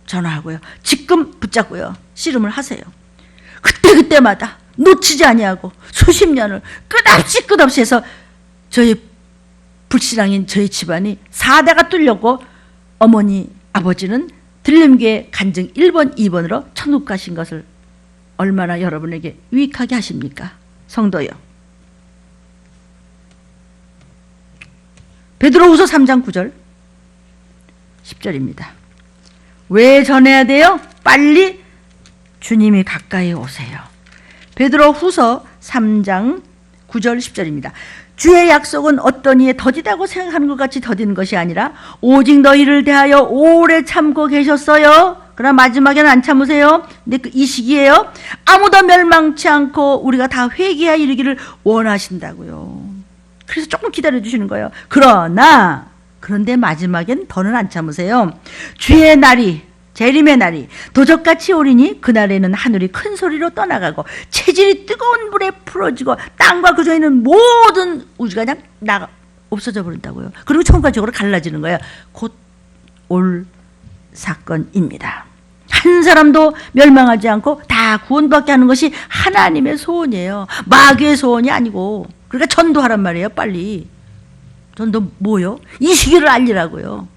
전화하고요. 지금 붙잡고요. 씨름을 하세요. 그때마다 놓치지 아니하고 수십 년을 끝없이 해서 저희 불신앙인 저희 집안이 4대가 뚫렸고, 어머니 아버지는 들림교회 간증 1번 2번으로 천국 가신 것을 얼마나 여러분에게 유익하게 하십니까? 성도요. 베드로후서 3장 9절 10절입니다. 왜 전해야 돼요? 빨리 주님이 가까이 오세요. 베드로후서 3장 9절 10절입니다. 주의 약속은 어떤 이에 더디다고 생각하는 것 같이 더디는 것이 아니라 오직 너희를 대하여 오래 참고 계셨어요. 그러나 마지막에는 안 참으세요. 근데 이 시기에요. 아무도 멸망치 않고 우리가 다 회개하여 이르기를 원하신다고요. 그래서 조금 기다려주시는 거예요. 그런데 마지막엔 더는 안 참으세요. 주의 날이, 재림의 날이 도적같이 오리니 그날에는 하늘이 큰 소리로 떠나가고 체질이 뜨거운 불에 풀어지고 땅과 그저 있는 모든 우주가 그냥 없어져 버린다고요. 그리고 천국적으로 갈라지는 거예요. 곧 올 사건입니다. 한 사람도 멸망하지 않고 다 구원받게 하는 것이 하나님의 소원이에요. 마귀의 소원이 아니고. 그러니까 전도하란 말이에요. 빨리. 전도 뭐요? 이 시기를 알리라고요.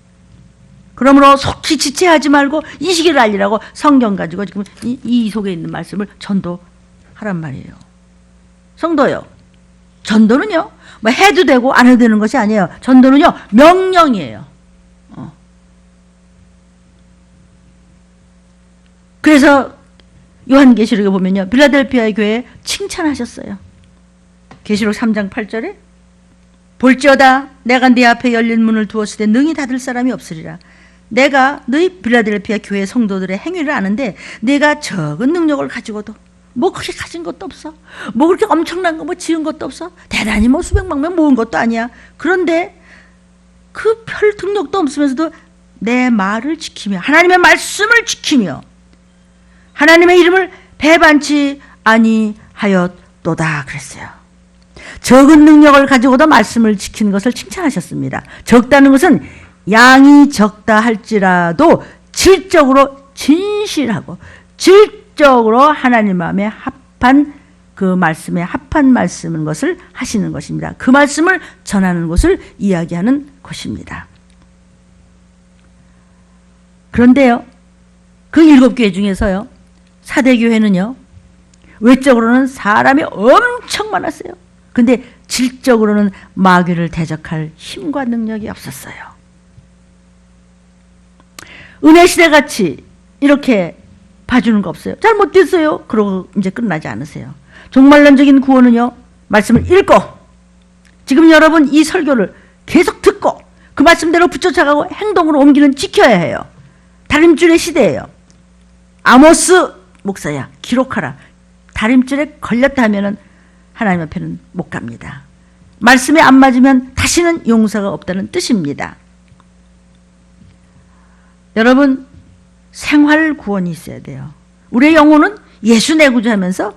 그러므로 속히 지체하지 말고 이 시기를 알리라고 성경 가지고 지금 이 속에 있는 말씀을 전도하란 말이에요. 성도요. 전도는요, 뭐 해도 되고 안 해도 되는 것이 아니에요. 전도는요, 명령이에요. 그래서 요한계시록에 보면요, 빌라델피아의 교회에 칭찬하셨어요. 계시록 3장 8절에 볼지어다 내가 네 앞에 열린 문을 두었을 때 능히 닫을 사람이 없으리라. 내가 너희 빌라델피아 교회 성도들의 행위를 아는데 내가 적은 능력을 가지고도 뭐 그렇게 가진 것도 없어. 뭐 그렇게 엄청난 거 뭐 지은 것도 없어. 대단히 뭐 수백만 명 모은 것도 아니야. 그런데 그 별 등록도 없으면서도 내 말을 지키며 하나님의 말씀을 지키며 하나님의 이름을 배반치 아니하였도다 그랬어요. 적은 능력을 가지고도 말씀을 지키는 것을 칭찬하셨습니다. 적다는 것은 양이 적다 할지라도 질적으로 진실하고 질적으로 하나님 마음에 합한 그 말씀에 합한 말씀인 것을 하시는 것입니다. 그 말씀을 전하는 것을 이야기하는 것입니다. 그런데요, 그 7교회 중에서요, 4대 교회는요, 외적으로는 사람이 엄청 많았어요. 근데 질적으로는 마귀를 대적할 힘과 능력이 없었어요. 은혜 시대같이 이렇게 봐주는 거 없어요. 잘못됐어요. 그러고 이제 끝나지 않으세요. 종말론적인 구원은요, 말씀을 읽고 지금 여러분 이 설교를 계속 듣고 그 말씀대로 붙여쳐가고 행동으로 옮기는 지켜야 해요. 다림줄의 시대예요. 아모스 목사야, 기록하라. 다림줄에 걸렸다 하면은 하나님 앞에는 못 갑니다. 말씀에 안 맞으면 다시는 용서가 없다는 뜻입니다. 여러분, 생활 구원이 있어야 돼요. 우리의 영혼은 예수 내 구주하면서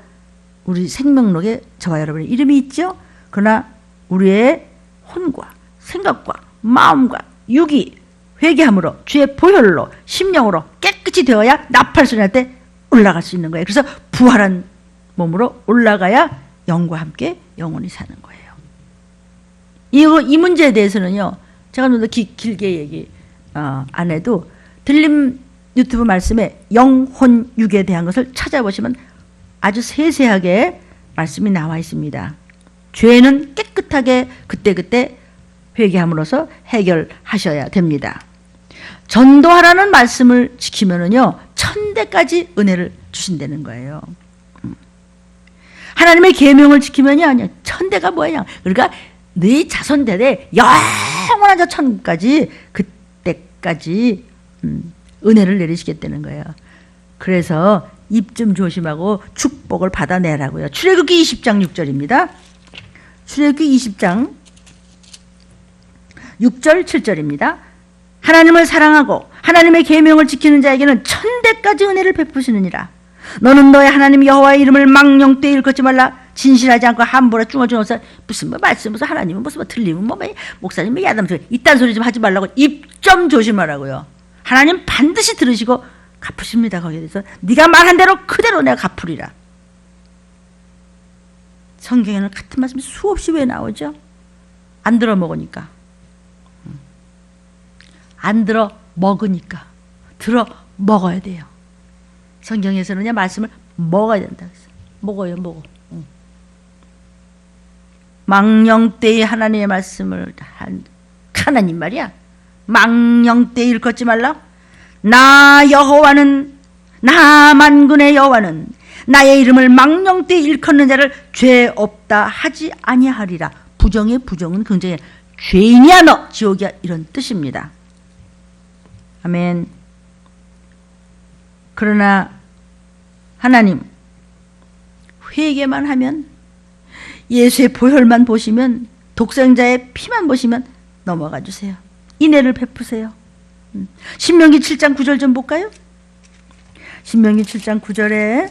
우리 생명록에 저와 여러분의 이름이 있죠. 그러나 우리의 혼과 생각과 마음과 육이 회개함으로 주의 보혈로 심령으로 깨끗이 되어야 나팔소리 날 때 올라갈 수 있는 거예요. 그래서 부활한 몸으로 올라가야 영과 함께 영원히 사는 거예요. 이 문제에 대해서는요, 제가 좀 더 길게 얘기 안 해도 들림 유튜브 말씀에 영혼 육에 대한 것을 찾아보시면 아주 세세하게 말씀이 나와 있습니다. 죄는 깨끗하게 그때그때 회개함으로써 해결하셔야 됩니다. 전도하라는 말씀을 지키면은요, 천대까지 은혜를 주신다는 거예요. 하나님의 계명을 지키면요, 아니요, 천대가 뭐예요? 그러니까 네 자손 대대 영원한 저 천국까지 그때까지 은혜를 내리시겠다는 거예요. 그래서 입 좀 조심하고 축복을 받아내라고요. 출애굽기 20장 6절입니다. 출애굽기 20장 6절 7절입니다. 하나님을 사랑하고 하나님의 계명을 지키는 자에게는 천대까지 은혜를 베푸시느니라. 너는 너의 하나님 여호와의 이름을 망령되이 일컫지 말라. 진실하지 않고 함부로 중얼중얼 무슨 뭐 말씀 무슨 하나님은 무슨 뭐 틀리면 뭐 목사님 뭐 야단 소리 이딴 소리 좀 하지 말라고 입 좀 조심하라고요. 하나님 반드시 들으시고 갚으십니다. 거기에 대해서 네가 말한 대로 그대로 내가 갚으리라. 성경에는 같은 말씀이 수없이 왜 나오죠? 안 들어 먹으니까. 안 들어 먹으니까. 들어 먹어야 돼요. 성경에서는요, 말씀을 먹어야 된다. 먹어요, 먹어. 망령되이 하나님의 말씀을 하나님 말이야. 망령되이 일컫지 말라. 나 여호와는, 나 만군의 여호와는 나의 이름을 망령되이 일컫는 자를 죄 없다 하지 아니하리라. 부정의 부정은 굉장히 죄인이야 너 지옥이야 이런 뜻입니다. 아멘. 그러나 하나님 회개만 하면, 예수의 보혈만 보시면, 독생자의 피만 보시면 넘어가 주세요. 인애를 베푸세요. 신명기 7장 9절 좀 볼까요? 신명기 7장 9절에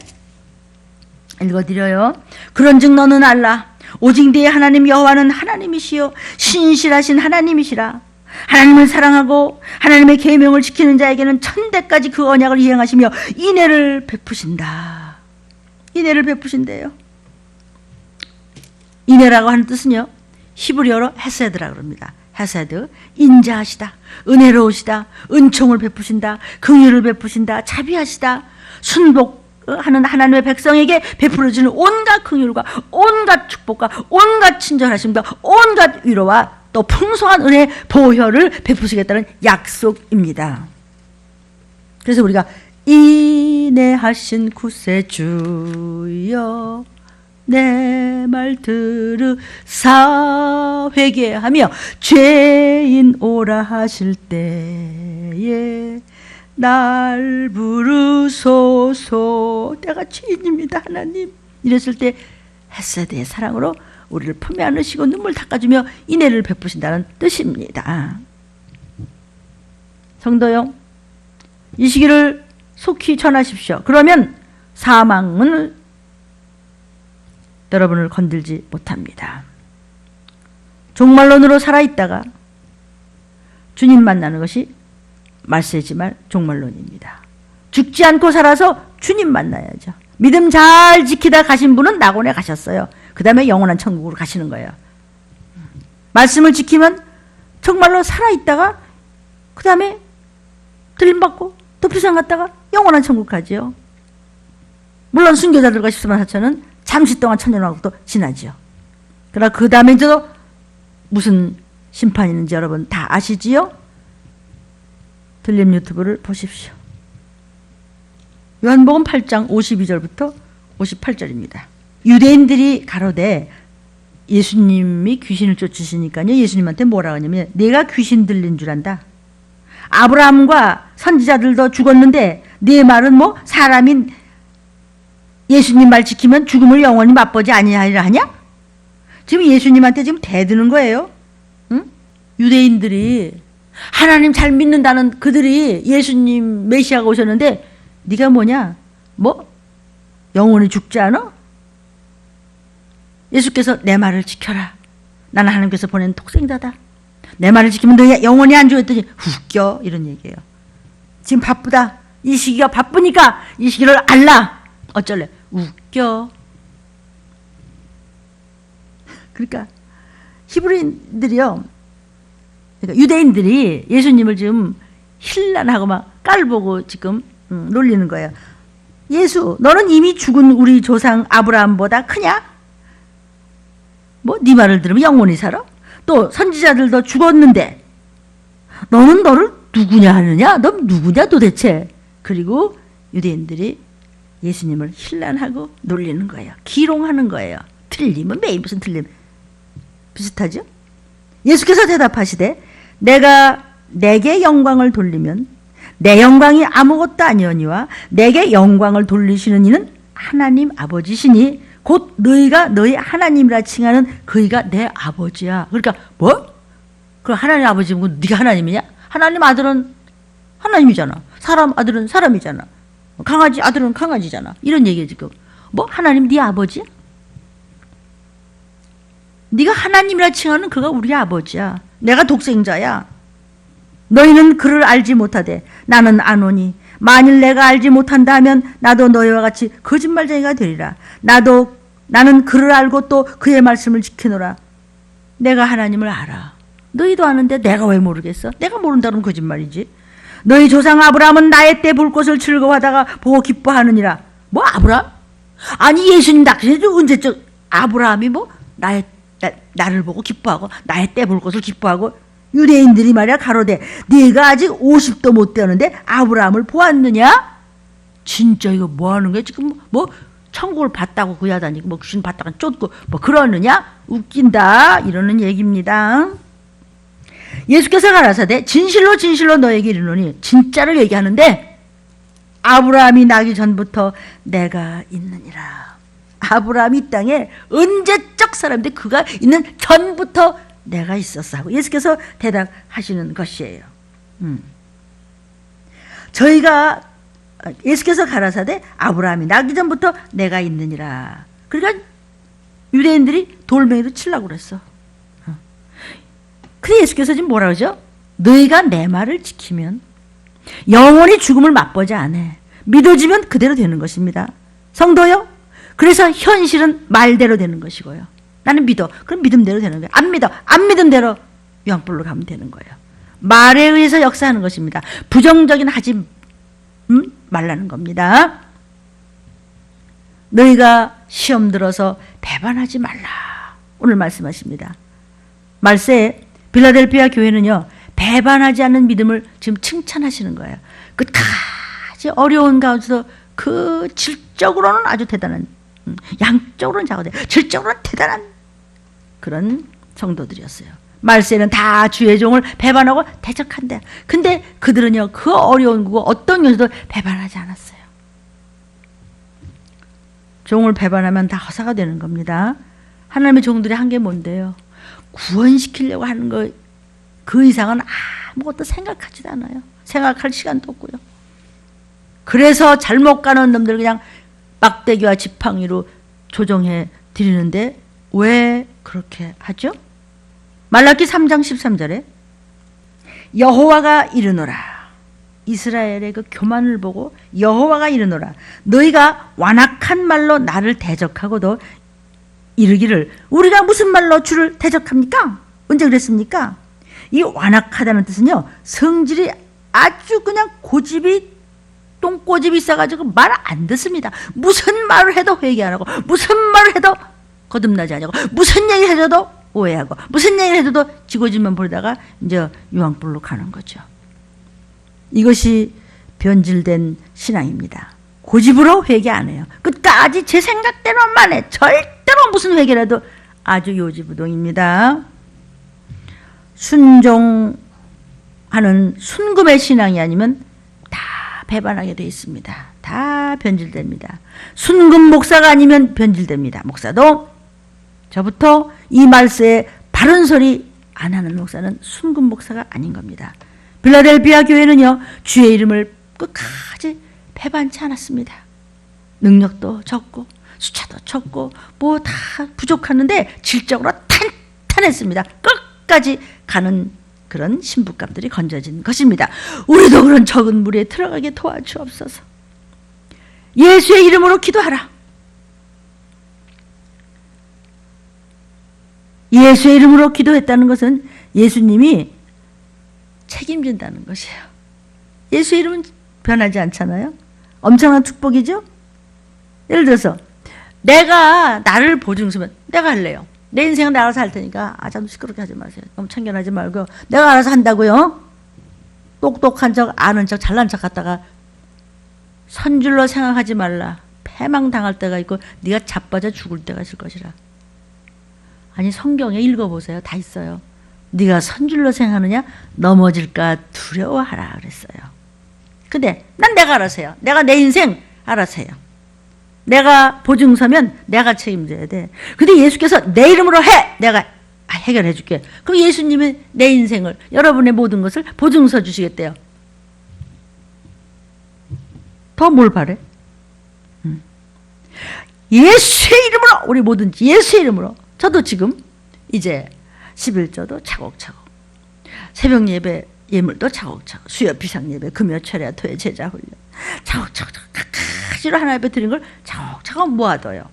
읽어드려요. 그런즉 너는 알라. 오직 네 하나님 여호와는 하나님이시요 신실하신 하나님이시라. 하나님을 사랑하고 하나님의 계명을 지키는 자에게는 천대까지 그 언약을 이행하시며 인애를 베푸신다. 인애를 베푸신대요. 인애라고 하는 뜻은요, 히브리어로 헤세드라고 합니다. 헤세드, 인자하시다, 은혜로우시다, 은총을 베푸신다, 긍휼을 베푸신다, 자비하시다, 순복하는 하나님의 백성에게 베풀어주는 온갖 긍휼과 온갖 축복과 온갖 친절하심과 온갖 위로와 또 풍성한 은혜 보혈을 베푸시겠다는 약속입니다. 그래서 우리가 인애하신 구세주여 내 말 들으사 회개하며 죄인 오라 하실 때에 날 부르소서. 내가 죄인입니다 하나님 이랬을 때 헤세드의 사랑으로 우리를 품에 안으시고 눈물 닦아주며 인애를 베푸신다는 뜻입니다. 성도요, 이 시기를 속히 전하십시오. 그러면 사망은 여러분을 건들지 못합니다. 종말론으로 살아있다가 주님 만나는 것이 말세지말 종말론입니다. 죽지 않고 살아서 주님 만나야죠. 믿음 잘 지키다 가신 분은 낙원에 가셨어요. 그 다음에 영원한 천국으로 가시는 거예요. 말씀을 지키면 정말로 살아있다가 그 다음에 들림받고 또 부상 갔다가 영원한 천국 가지요. 물론 순교자들과 14만 4천은 잠시 동안 천년왕국도 지나지요. 그러나 그 다음에 또 무슨 심판이 있는지 여러분 다 아시지요? 들림 유튜브를 보십시오. 요한복음 8장 52절부터 58절입니다. 유대인들이 가로되 예수님이 귀신을 쫓으시니까요. 예수님한테 뭐라 하냐면 내가 귀신 들린 줄 안다. 아브라함과 선지자들도 죽었는데 네 말은 뭐 사람이 예수님 말 지키면 죽음을 영원히 맛보지 아니하리라 하냐? 지금 예수님한테 지금 대드는 거예요. 응? 유대인들이 하나님 잘 믿는다는 그들이 예수님 메시아가 오셨는데 네가 뭐냐? 뭐? 영원히 죽지 않아? 예수께서 내 말을 지켜라. 나는 하나님께서 보낸 독생자다. 내 말을 지키면 너 영원히 안 죽었더니 웃겨 이런 얘기예요. 지금 바쁘다. 이 시기가 바쁘니까 이 시기를 알라. 어쩔래? 웃겨. 그러니까 히브리인들이요. 그러니까 유대인들이 예수님을 지금 힐난하고 막 깔보고 지금 놀리는 거예요. 예수, 너는 이미 죽은 우리 조상 아브라함보다 크냐? 뭐 네 말을 들으면 영원히 살아? 또 선지자들도 죽었는데 너는 너를 누구냐 하느냐? 너 누구냐 도대체? 그리고 유대인들이 예수님을 힐난하고 놀리는 거예요. 기롱하는 거예요. 틀림은 매일 무슨 틀림? 비슷하죠? 예수께서 대답하시되 내가 내게 영광을 돌리면 내 영광이 아무것도 아니오니와 내게 영광을 돌리시는 이는 하나님 아버지시니 곧 너희가 너희 하나님이라 칭하는 그이가 내 아버지야. 그러니까 뭐? 그 하나님 아버지면 네가 하나님이냐? 하나님 아들은 하나님이잖아. 사람 아들은 사람이잖아. 강아지 아들은 강아지잖아. 이런 얘기예요 지금. 뭐 하나님 네 아버지야? 네가 하나님이라 칭하는 그가 우리 아버지야. 내가 독생자야. 너희는 그를 알지 못하되 나는 아노니 만일 내가 알지 못한다 하면 나도 너희와 같이 거짓말쟁이가 되리라. 나는 그를 알고 또 그의 말씀을 지키노라. 내가 하나님을 알아. 너희도 아는데 내가 왜 모르겠어? 내가 모른다면 거짓말이지. 너희 조상 아브라함은 나의 때 볼 것을 즐거워하다가 보고 기뻐하느니라. 뭐 아브라함? 아니 예수님 닥치지 언제적 아브라함이 뭐 나를 보고 기뻐하고 나의 때 볼 것을 기뻐하고. 유대인들이 말이야 가로되 네가 아직 50도 못 되었는데 아브라함을 보았느냐? 진짜 이거 뭐 하는 거야? 지금 뭐 천국을 봤다고 구야다니고 뭐 귀신 봤다가 쫓고 뭐 그러느냐? 웃긴다 이러는 얘기입니다. 예수께서 가라사대 진실로 진실로 너에게 이르노니 진짜를 얘기하는데 아브라함이 나기 전부터 내가 있느니라. 아브라함이 이 땅에 언제적 사람인데 그가 있는 전부터 내가 있었어 하고 예수께서 대답하시는 것이에요. 저희가 예수께서 가라사대 아브라함이 나기 전부터 내가 있느니라. 그러니까 유대인들이 돌멩이로 치려고 그랬어. 근데 예수께서 지금 뭐라 그러죠? 너희가 내 말을 지키면 영원히 죽음을 맛보지 않아. 믿어지면 그대로 되는 것입니다. 성도요? 그래서 현실은 말대로 되는 것이고요. 나는 믿어. 그럼 믿음대로 되는 거예요. 안 믿어. 안 믿은 대로 유황불로 가면 되는 거예요. 말에 의해서 역사하는 것입니다. 부정적인 하지 말라는 겁니다. 너희가 시험 들어서 배반하지 말라. 오늘 말씀하십니다. 말세에 빌라델피아 교회는요. 배반하지 않는 믿음을 지금 칭찬하시는 거예요. 끝까지 어려운 가운데서 그 질적으로는 아주 대단한 양적으로는 작은데 질적으로는 대단한 그런 성도들이었어요. 말세는 다 주의 종을 배반하고 대적한대. 근데 그들은요 그 어려운 거 어떤 요소도 배반하지 않았어요. 종을 배반하면 다 허사가 되는 겁니다. 하나님의 종들이 한 게 뭔데요? 구원시키려고 하는 거 그 이상은 아무것도 생각하지도 않아요. 생각할 시간도 없고요. 그래서 잘못 가는 놈들 그냥 막대기와 지팡이로 조정해 드리는데 왜 그렇게 하죠? 말라기 3장 13절에 여호와가 이르노라. 이스라엘의 그 교만을 보고 여호와가 이르노라. 너희가 완악한 말로 나를 대적하고도 이르기를 우리가 무슨 말로 주를 대적합니까? 언제 그랬습니까? 이 완악하다는 뜻은요. 성질이 아주 그냥 고집이 똥꼬집이 있어가지고 말 안 듣습니다. 무슨 말을 해도 회개 안 하고 무슨 말을 해도 거듭나지 않고 무슨 얘기를 해도 오해하고 무슨 얘기를 해도 지고지만 보다가 이제 유황불로 가는 거죠. 이것이 변질된 신앙입니다. 고집으로 회개 안 해요. 끝까지 제 생각대로만 해. 절대로 무슨 회개라도 아주 요지부동입니다. 순종하는 순금의 신앙이 아니면 다 배반하게 되어 있습니다. 다 변질됩니다. 순금 목사가 아니면 변질됩니다. 목사도 저부터 이 말세에 바른 소리 안 하는 목사는 순금 목사가 아닌 겁니다. 빌라델비아 교회는요, 주의 이름을 끝까지 배반치 않았습니다. 능력도 적고 숫자도 적고 뭐 다 부족하는데 질적으로 탄탄했습니다. 끝까지 가는 그런 신부감들이 건져진 것입니다. 우리도 그런 적은 무리에 들어가게 도와주옵소서. 예수의 이름으로 기도하라. 예수의 이름으로 기도했다는 것은 예수님이 책임진다는 것이에요. 예수의 이름은 변하지 않잖아요. 엄청난 축복이죠. 예를 들어서 내가 나를 보증서면 내가 할래요. 내 인생은 내가 알아서 할 테니까 좀 시끄럽게 하지 마세요. 너무 참견하지 말고 내가 알아서 한다고요. 똑똑한 척 아는 척 잘난 척 갖다가 선줄로 생각하지 말라. 패망당할 때가 있고 네가 자빠져 죽을 때가 있을 것이라. 아니 성경에 읽어보세요. 다 있어요. 네가 선줄로 생각하느냐 넘어질까 두려워하라 그랬어요. 근데 난 내가 알아서 해요. 내가 내 인생 알아서 해요. 내가 보증서면 내가 책임져야 돼. 근데 예수께서 내 이름으로 해! 내가 해결해 줄게. 그럼 예수님이 내 인생을, 여러분의 모든 것을 보증서 주시겠대요. 더 뭘 바래? 예수의 이름으로 우리 뭐든지 예수의 이름으로. 저도 지금 이제 11조도 차곡차곡, 새벽 예배 예물도 차곡차곡, 수요 비상예배, 금요 철야 토요 제자 훈련 차곡차곡 각가지로 하나님 앞에 드린 걸 차곡차곡 모아둬요.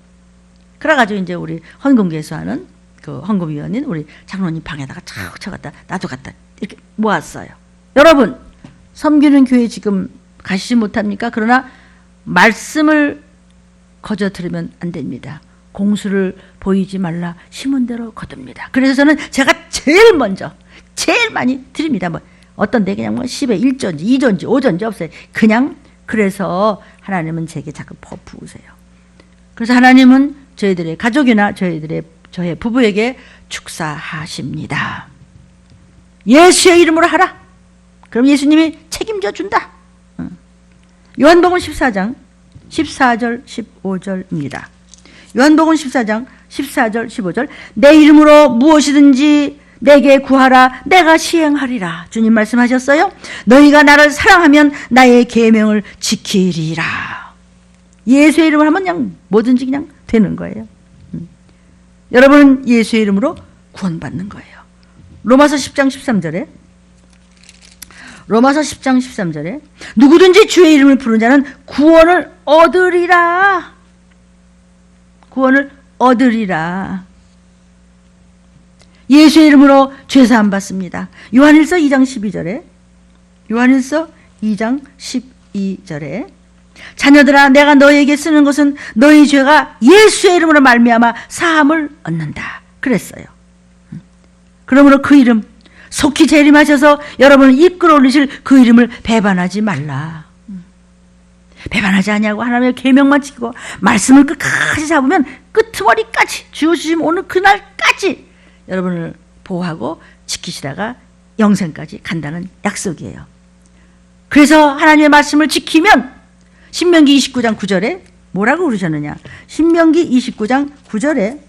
그래가지고 이제 우리 헌금계에서 하는 그 헌금위원인 우리 장로님 방에다가 차곡차곡 갖다 나도 갖다 이렇게 모았어요. 여러분 섬기는 교회 지금 가시지 못합니까? 그러나 말씀을 거저 들으면 안 됩니다. 공수를 보이지 말라 심은 대로 거둡니다. 그래서 저는 제가 제일 먼저 제일 많이 드립니다. 뭐 어떤 데 그냥 뭐 10에 1조인지 2조인지 5조인지 없어요. 그냥 그래서 하나님은 제게 자꾸 퍼부으세요. 그래서 하나님은 저희들의 가족이나 저의 부부에게 축사하십니다. 예수의 이름으로 하라. 그럼 예수님이 책임져 준다. 요한복음 14장 14절 15절입니다. 요한복음 14장 14절 15절 내 이름으로 무엇이든지 내게 구하라 내가 시행하리라. 주님 말씀하셨어요. 너희가 나를 사랑하면 나의 계명을 지키리라. 예수의 이름을 하면 그냥 뭐든지 그냥 되는 거예요. 여러분은 예수의 이름으로 구원받는 거예요. 로마서 10장 13절에 로마서 10장 13절에 누구든지 주의 이름을 부르는 자는 구원을 얻으리라. 구원을 얻으리라. 예수의 이름으로 죄사함 받습니다. 요한일서 2장 12절에 요한일서 2장 12절에 자녀들아 내가 너희에게 쓰는 것은 너희 죄가 예수의 이름으로 말미암아 사함을 얻는다 그랬어요. 그러므로 그 이름 속히 재림하셔서 여러분을 이끌어 올리실 그 이름을 배반하지 말라. 배반하지 않냐고 하나님의 계명만 지키고 말씀을 끝까지 잡으면 끄트머리까지 주어주신 오늘 그날까지 여러분을 보호하고 지키시다가 영생까지 간다는 약속이에요. 그래서 하나님의 말씀을 지키면 신명기 29장 9절에 뭐라고 그러셨느냐. 신명기 29장 9절에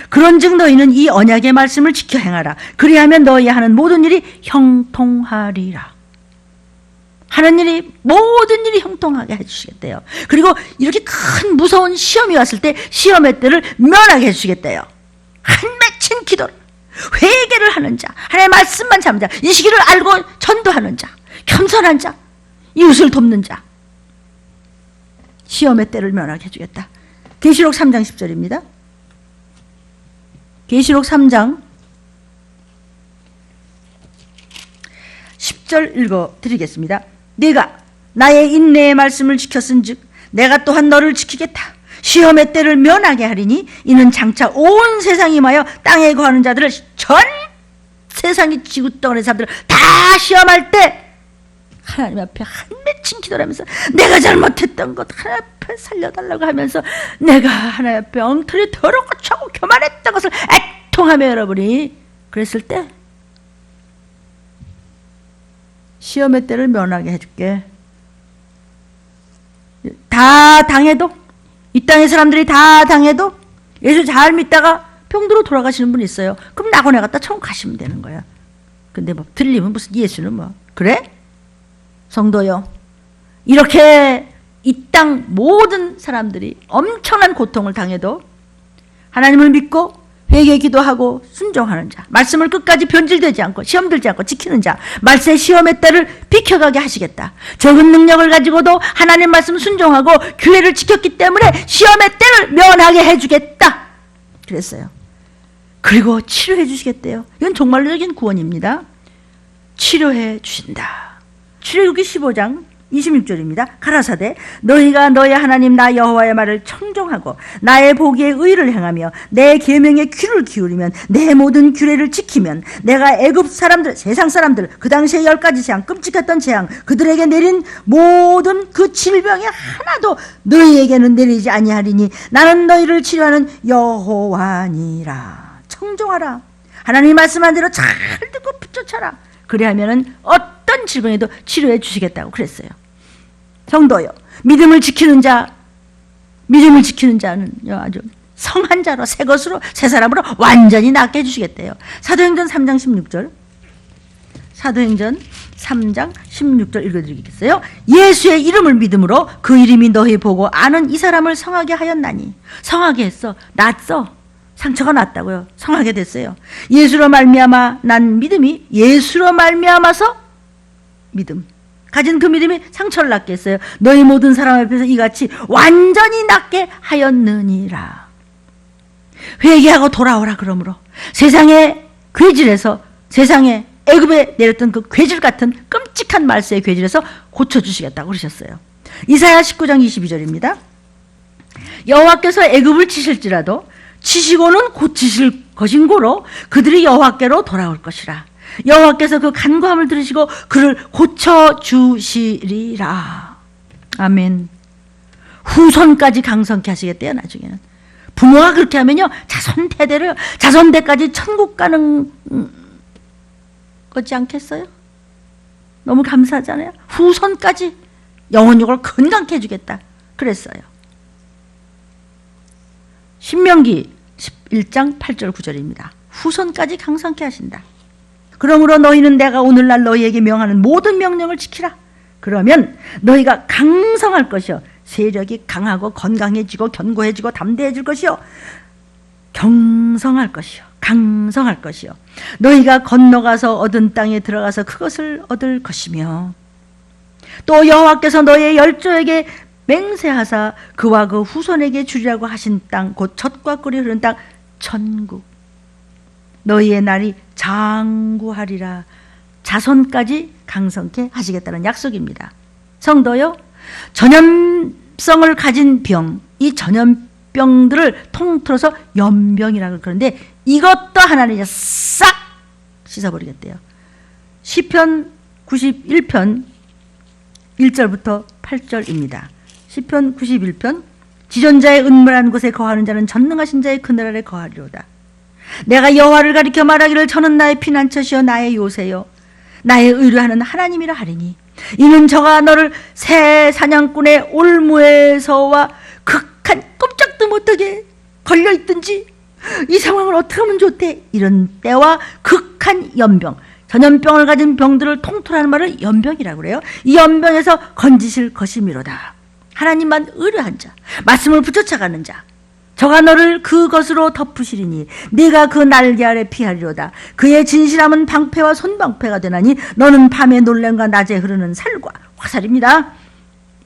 그런즉 너희는 이 언약의 말씀을 지켜 행하라. 그리하면 너희 하는 모든 일이 형통하리라. 하는 일이 모든 일이 형통하게 해주시겠대요. 그리고 이렇게 큰 무서운 시험이 왔을 때 시험의 때를 면하게 해주시겠대요. 한맺힌 기도를 회개를 하는 자, 하나님의 말씀만 잡는 자, 이 시기를 알고 전도하는 자, 겸손한 자, 이웃을 돕는 자, 시험의 때를 면하게 해주겠다. 계시록 3장 10절입니다. 계시록 3장 10절 읽어드리겠습니다. 네가 나의 인내의 말씀을 지켰은즉 내가 또한 너를 지키겠다. 시험의 때를 면하게 하리니 이는 장차 온 세상이 임하여 땅에 거하는 자들을 전 세상의 지구덩어리 사람들을 다 시험할 때 하나님 앞에 한 외친 기도를 하면서 내가 잘못했던 것 하나님 앞에 살려달라고 하면서 내가 하나님 앞에 엉터리 더럽고 차고 교만했던 것을 애통하며 여러분이 그랬을 때 시험의 때를 면하게 해줄게. 다 당해도, 이 땅의 사람들이 다 당해도 예수 잘 믿다가 병들어 돌아가시는 분이 있어요. 그럼 낙원에 갔다 천국 가시면 되는 거야. 근데 뭐 들리면 무슨 예수는 뭐 그래? 성도요, 이렇게 이 땅 모든 사람들이 엄청난 고통을 당해도 하나님을 믿고 회개 기도하고 순종하는 자, 말씀을 끝까지 변질되지 않고 시험 들지 않고 지키는 자, 말세의 시험의 때를 비켜가게 하시겠다. 적은 능력을 가지고도 하나님 말씀 순종하고 규례를 지켰기 때문에 시험의 때를 면하게 해주겠다 그랬어요. 그리고 치료해 주시겠대요. 이건 정말적인 구원입니다. 치료해 주신다. 출애굽기 15장 26절입니다. 가라사대 너희가 너희 하나님 나 여호와의 말을 청종하고 나의 보기에 의를 행하며 내 계명에 귀를 기울이면 내 모든 규례를 지키면 내가 애굽 사람들, 세상 사람들, 그 당시에 10가지 재앙, 끔찍했던 재앙, 그들에게 내린 모든 그 질병이 하나도 너희에게는 내리지 아니하리니 나는 너희를 치료하는 여호와니라. 청종하라. 하나님 말씀한 대로 잘 듣고 붙여쳐라. 그래야면은 어떤 질병에도 치료해 주시겠다고 그랬어요. 성도요, 믿음을 지키는 자는요 아주 성한 자로 새 것으로 새 사람으로 완전히 낫게 해주시겠대요. 사도행전 3장 16절. 사도행전 3장 16절 읽어드리겠어요. 예수의 이름을 믿음으로 그 이름이 너희 보고 아는 이 사람을 성하게 하였나니. 성하게 했어. 낫어. 상처가 났다고요. 성하게 됐어요. 예수로 말미암아 난 믿음이 예수로 말미암아서 믿음. 가진 그 믿음이 상처를 낫게 했어요. 너희 모든 사람 앞에서 이같이 완전히 낫게 하였느니라. 회개하고 돌아오라. 그러므로 세상의 괴질에서, 세상에 애굽에 내렸던 그 괴질 같은 끔찍한 말세의 괴질에서 고쳐주시겠다고 그러셨어요. 이사야 19장 22절입니다. 여호와께서 애굽을 치실지라도 치시고는 고치실 것인고로 그들이 여호와께로 돌아올 것이라. 여호와께서 그 간구함을 들으시고 그를 고쳐주시리라. 아멘. 후손까지 강성케 하시겠대요. 나중에는 부모가 그렇게 하면요 자손 대대를, 자손대까지 천국 가는 거지 않겠어요? 너무 감사하잖아요. 후손까지 영혼육을 건강케 해주겠다 그랬어요. 신명기 11장 8절 9절입니다. 후손까지 강성케 하신다. 그러므로 너희는 내가 오늘날 너희에게 명하는 모든 명령을 지키라. 그러면 너희가 강성할 것이요, 세력이 강하고 건강해지고 견고해지고 담대해질 것이요, 경성할 것이요, 강성할 것이요, 너희가 건너가서 얻은 땅에 들어가서 그것을 얻을 것이며, 또 여호와께서 너희의 열조에게 맹세하사 그와 그 후손에게 주리라고 하신 땅, 곧 젖과 꿀이 흐르는 땅, 천국, 너희의 날이 장구하리라. 자손까지 강성케 하시겠다는 약속입니다. 성도요, 전염성을 가진 병, 이 전염병들을 통틀어서 연병이라고 그러는데 이것도 하나님이 싹 씻어버리겠대요. 시편 91편 1절부터 8절입니다. 시편 91편 지존자의 은밀한 곳에 거하는 자는 전능하신 자의 그늘 아래 거하리로다. 내가 여호와를 가리켜 말하기를 저는 나의 피난처시여 나의 요새요 나의 의뢰하는 하나님이라 하리니 이는 저가 너를 새 사냥꾼의 올무에서와 극한 꼼짝도 못하게 걸려있든지 이 상황을 어떻게 하면 좋대, 이런 때와 극한 연병, 전염병을 가진 병들을 통틀하는 말을 연병이라고 그래요. 이 연병에서 건지실 것이미로다. 하나님만 의뢰한 자, 말씀을 붙여쳐가는 자, 저가 너를 그것으로 덮으시리니 네가 그 날개 아래 피하리로다. 그의 진실함은 방패와 손방패가 되나니 너는 밤에 놀램과 낮에 흐르는 살과 화살입니다.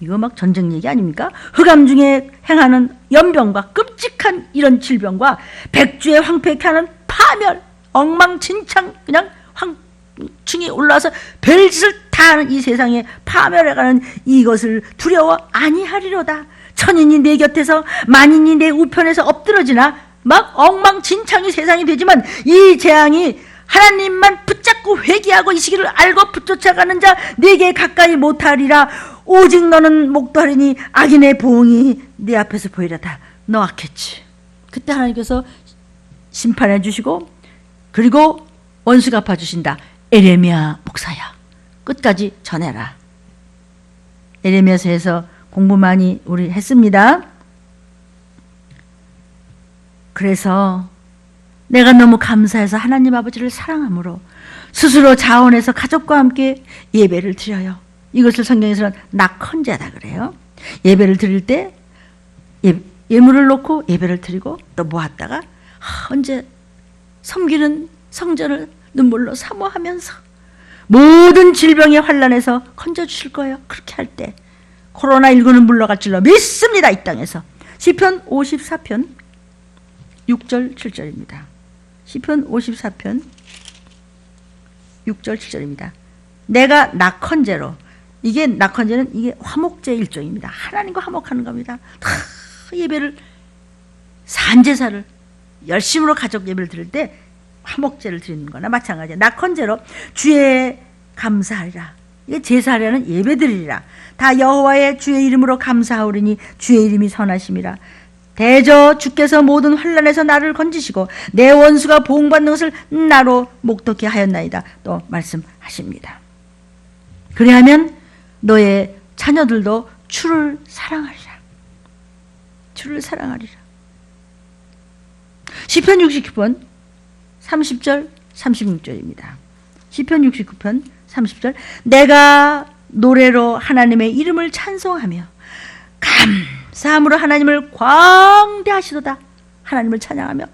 이거 막 전쟁 얘기 아닙니까? 흑암 중에 행하는 연병과 끔찍한 이런 질병과 백주에 황폐케 하는 파멸, 엉망진창 그냥 황충이 올라와서 별짓을 다 하는 이 세상에 파멸해가는 이것을 두려워 아니하리로다. 천인이 내 곁에서 만인이 내 우편에서 엎드러지나 막 엉망진창이 세상이 되지만 이 재앙이 하나님만 붙잡고 회개하고 이 시기를 알고 붙쫓아가는 자 네게 가까이 못하리라. 오직 너는 목도하리니 악인의 보응이 네 앞에서 보이려다. 너 악했지. 그때 하나님께서 심판해 주시고 그리고 원수 갚아주신다. 에레미야 목사야, 끝까지 전해라. 에레미야서에서 공부 많이 우리 했습니다. 그래서 내가 너무 감사해서 하나님 아버지를 사랑함으로 스스로 자원해서 가족과 함께 예배를 드려요. 이것을 성경에서는 낙헌제다 그래요. 예배를 드릴 때 예물을 놓고 예배를 드리고 또 모았다가 언제 섬기는 성전을 눈물로 사모하면서 모든 질병의 환난에서 건져주실 거예요. 그렇게 할 때 코로나19는 물러갈 줄로 믿습니다. 이 땅에서. 시편 54편 6절 7절입니다. 시편 54편 6절 7절입니다. 내가 낙헌제로, 이게 낙헌제는 이게 화목제 일종입니다. 하나님과 화목하는 겁니다. 예배를 산제사를 열심으로 가족 예배를 드릴 때 화목제를 드리는 거나 마찬가지야. 낙헌제로 주의 감사하리라. 이게 제사하려는 예배드리리라. 다 여호와의 주의 이름으로 감사하오리니 주의 이름이 선하심이라. 대저 주께서 모든 환난에서 나를 건지시고 내 원수가 보응받는 것을 나로 목독히 하였나이다. 또 말씀하십니다. 그리하면 너의 자녀들도 주를 사랑하리라. 주를 사랑하리라. 시편 69편 30절 36절입니다. 시편 69편 30절 내가 노래로 하나님의 이름을 찬송하며 감사함으로 하나님을 광대하시도다. 하나님을 찬양하며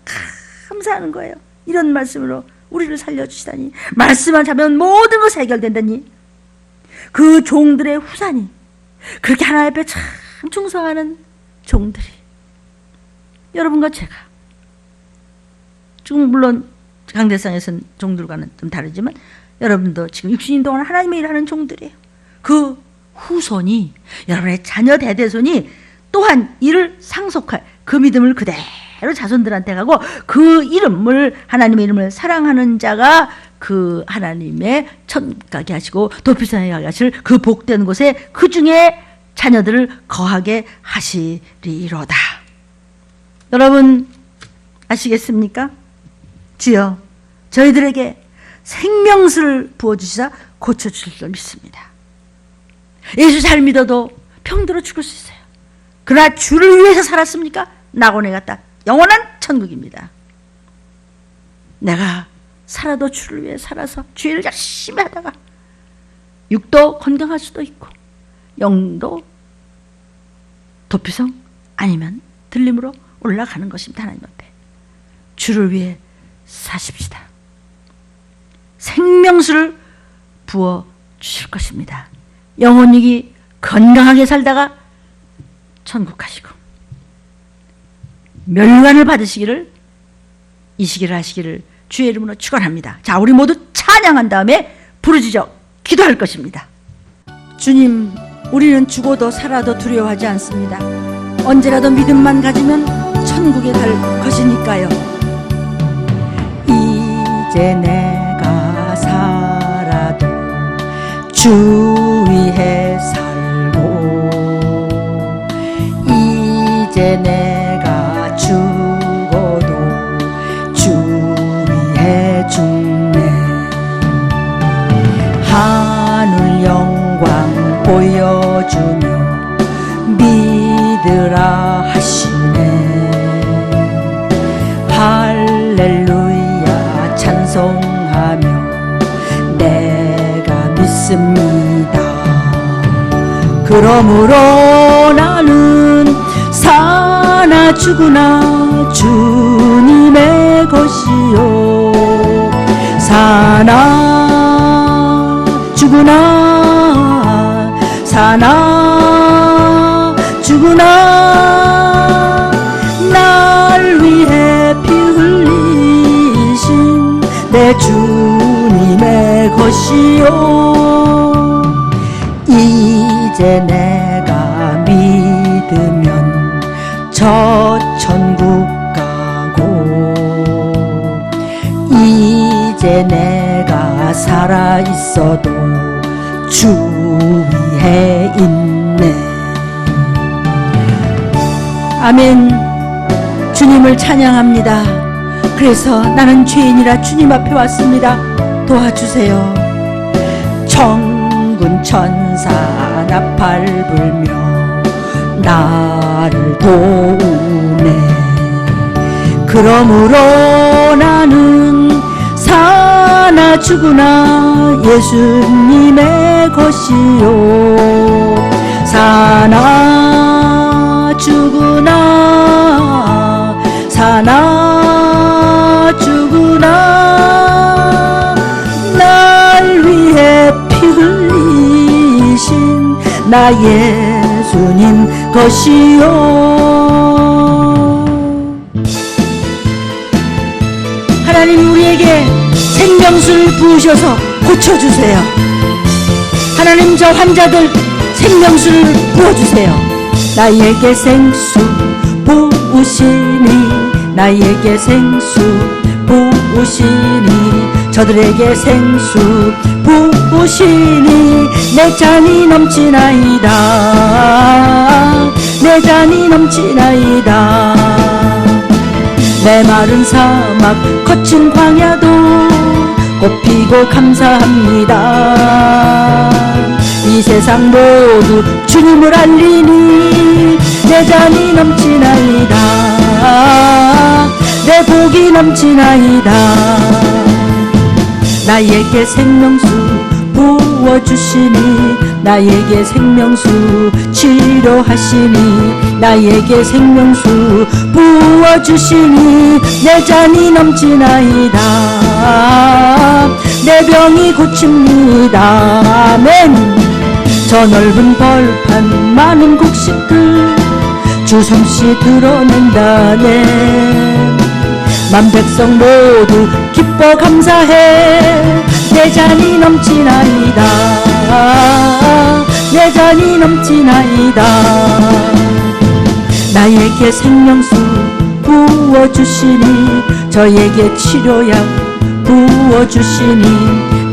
감사하는 거예요. 이런 말씀으로 우리를 살려주시다니. 말씀만 잡으면 모든 것이 해결된다니. 그 종들의 후사니 그렇게 하나님 앞에 참 충성하는 종들이 여러분과 제가 지금 물론 강대상에서는 종들과는 좀 다르지만 여러분도 지금 육신인 동안 하나님의 일하는 종들이에요. 그 후손이 여러분의 자녀 대대손이 또한 이를 상속할 그 믿음을 그대로 자손들한테 가고 그 이름을 하나님의 이름을 사랑하는 자가 그 하나님의 천국 가게 하시고 도피산에 가게 하실 그 복된 곳에 그 중에 자녀들을 거하게 하시리로다. 여러분 아시겠습니까? 주여 저희들에게 생명수를 부어주시사 고쳐주실 줄 믿습니다. 예수 잘 믿어도 병들어 죽을 수 있어요. 그러나 주를 위해서 살았습니까? 낙원에 갔다 영원한 천국입니다. 내가 살아도 주를 위해 살아서 죄를 열심히 하다가 육도 건강할 수도 있고 영도 도피성 아니면 들림으로 올라가는 것입니다. 하나님 앞에 주를 위해 사십시다. 생명수를 부어 주실 것입니다. 영혼이 건강하게 살다가 천국 가시고 멸관을 받으시기를 이 시기를 하시기를 주의 이름으로 축원합니다. 자, 우리 모두 찬양한 다음에 부르짖어 기도할 것입니다. 주님, 우리는 죽어도 살아도 두려워하지 않습니다. 언제라도 믿음만 가지면 천국에 갈 것이니까요. 이제 내가 살아도 주 위해 살고 이제 내가 죽어도 주 위해 죽네. 하늘 영광 보여주며 믿으라 하시네. 할렐루야 찬송하며 내가 믿습니다. 그러므로 나는 사나 죽으나 주님의 것이요. 사나 죽으나 사나 죽으나 날 위해 피 흘리신 내 주님의 것이요. 이제 내가 믿으면 저 천국 가고 이제 이제 내가 살아 있어도 주 위에 있네. 아멘. 주님을 찬양합니다. 그래서 나는 죄인이라 주님 앞에 왔습니다. 도와주세요. 천군 천사 나팔 불며 나를 도우네. 그러므로 나는 사나 죽으나 예수님의 것이요. 사나 죽으나 사나 죽으나 날 위해 피 흘리신 나 예수님 것이요. 하나님 우리에게 생명수를 부으셔서 고쳐주세요. 하나님 저 환자들 생명수를 부어주세요. 나에게 생수 부으시니 나에게 생수 부으시니 저들에게 생수 부으시니 내 잔이 넘치나이다. 내 잔이 넘치나이다. 내 마른 사막 거친 광야도 꽃피고 감사합니다. 이 세상 모두 주님을 알리니 내 잔이 넘치나이다. 내 복이 넘치나이다. 나에게 생명수 부어주시니 나에게 생명수 치료하시니 나에게 생명수 부어주시니 내 잔이 넘치나이다. 내 병이 고칩니다. 아멘. 저 넓은 벌판 많은 곡식들 주 솜씨 드러낸다네. 만백성 모두 기뻐 감사해. 내 잔이 넘치나이다. 내 잔이 넘치나이다. 나에게 생명수 부어주시니 저에게 치료약 부어주시니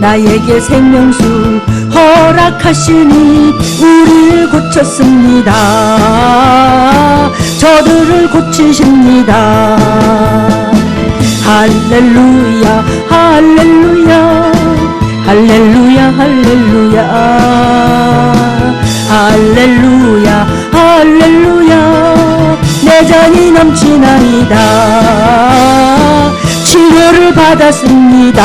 나에게 생명수 허락하시니 우리를 고쳤습니다. 저들을 고치십니다. 할렐루야 할렐루야 할렐루야 할렐루야 할렐루야 할렐루야. 내 잔이 넘치나이다. 치료를 받았습니다.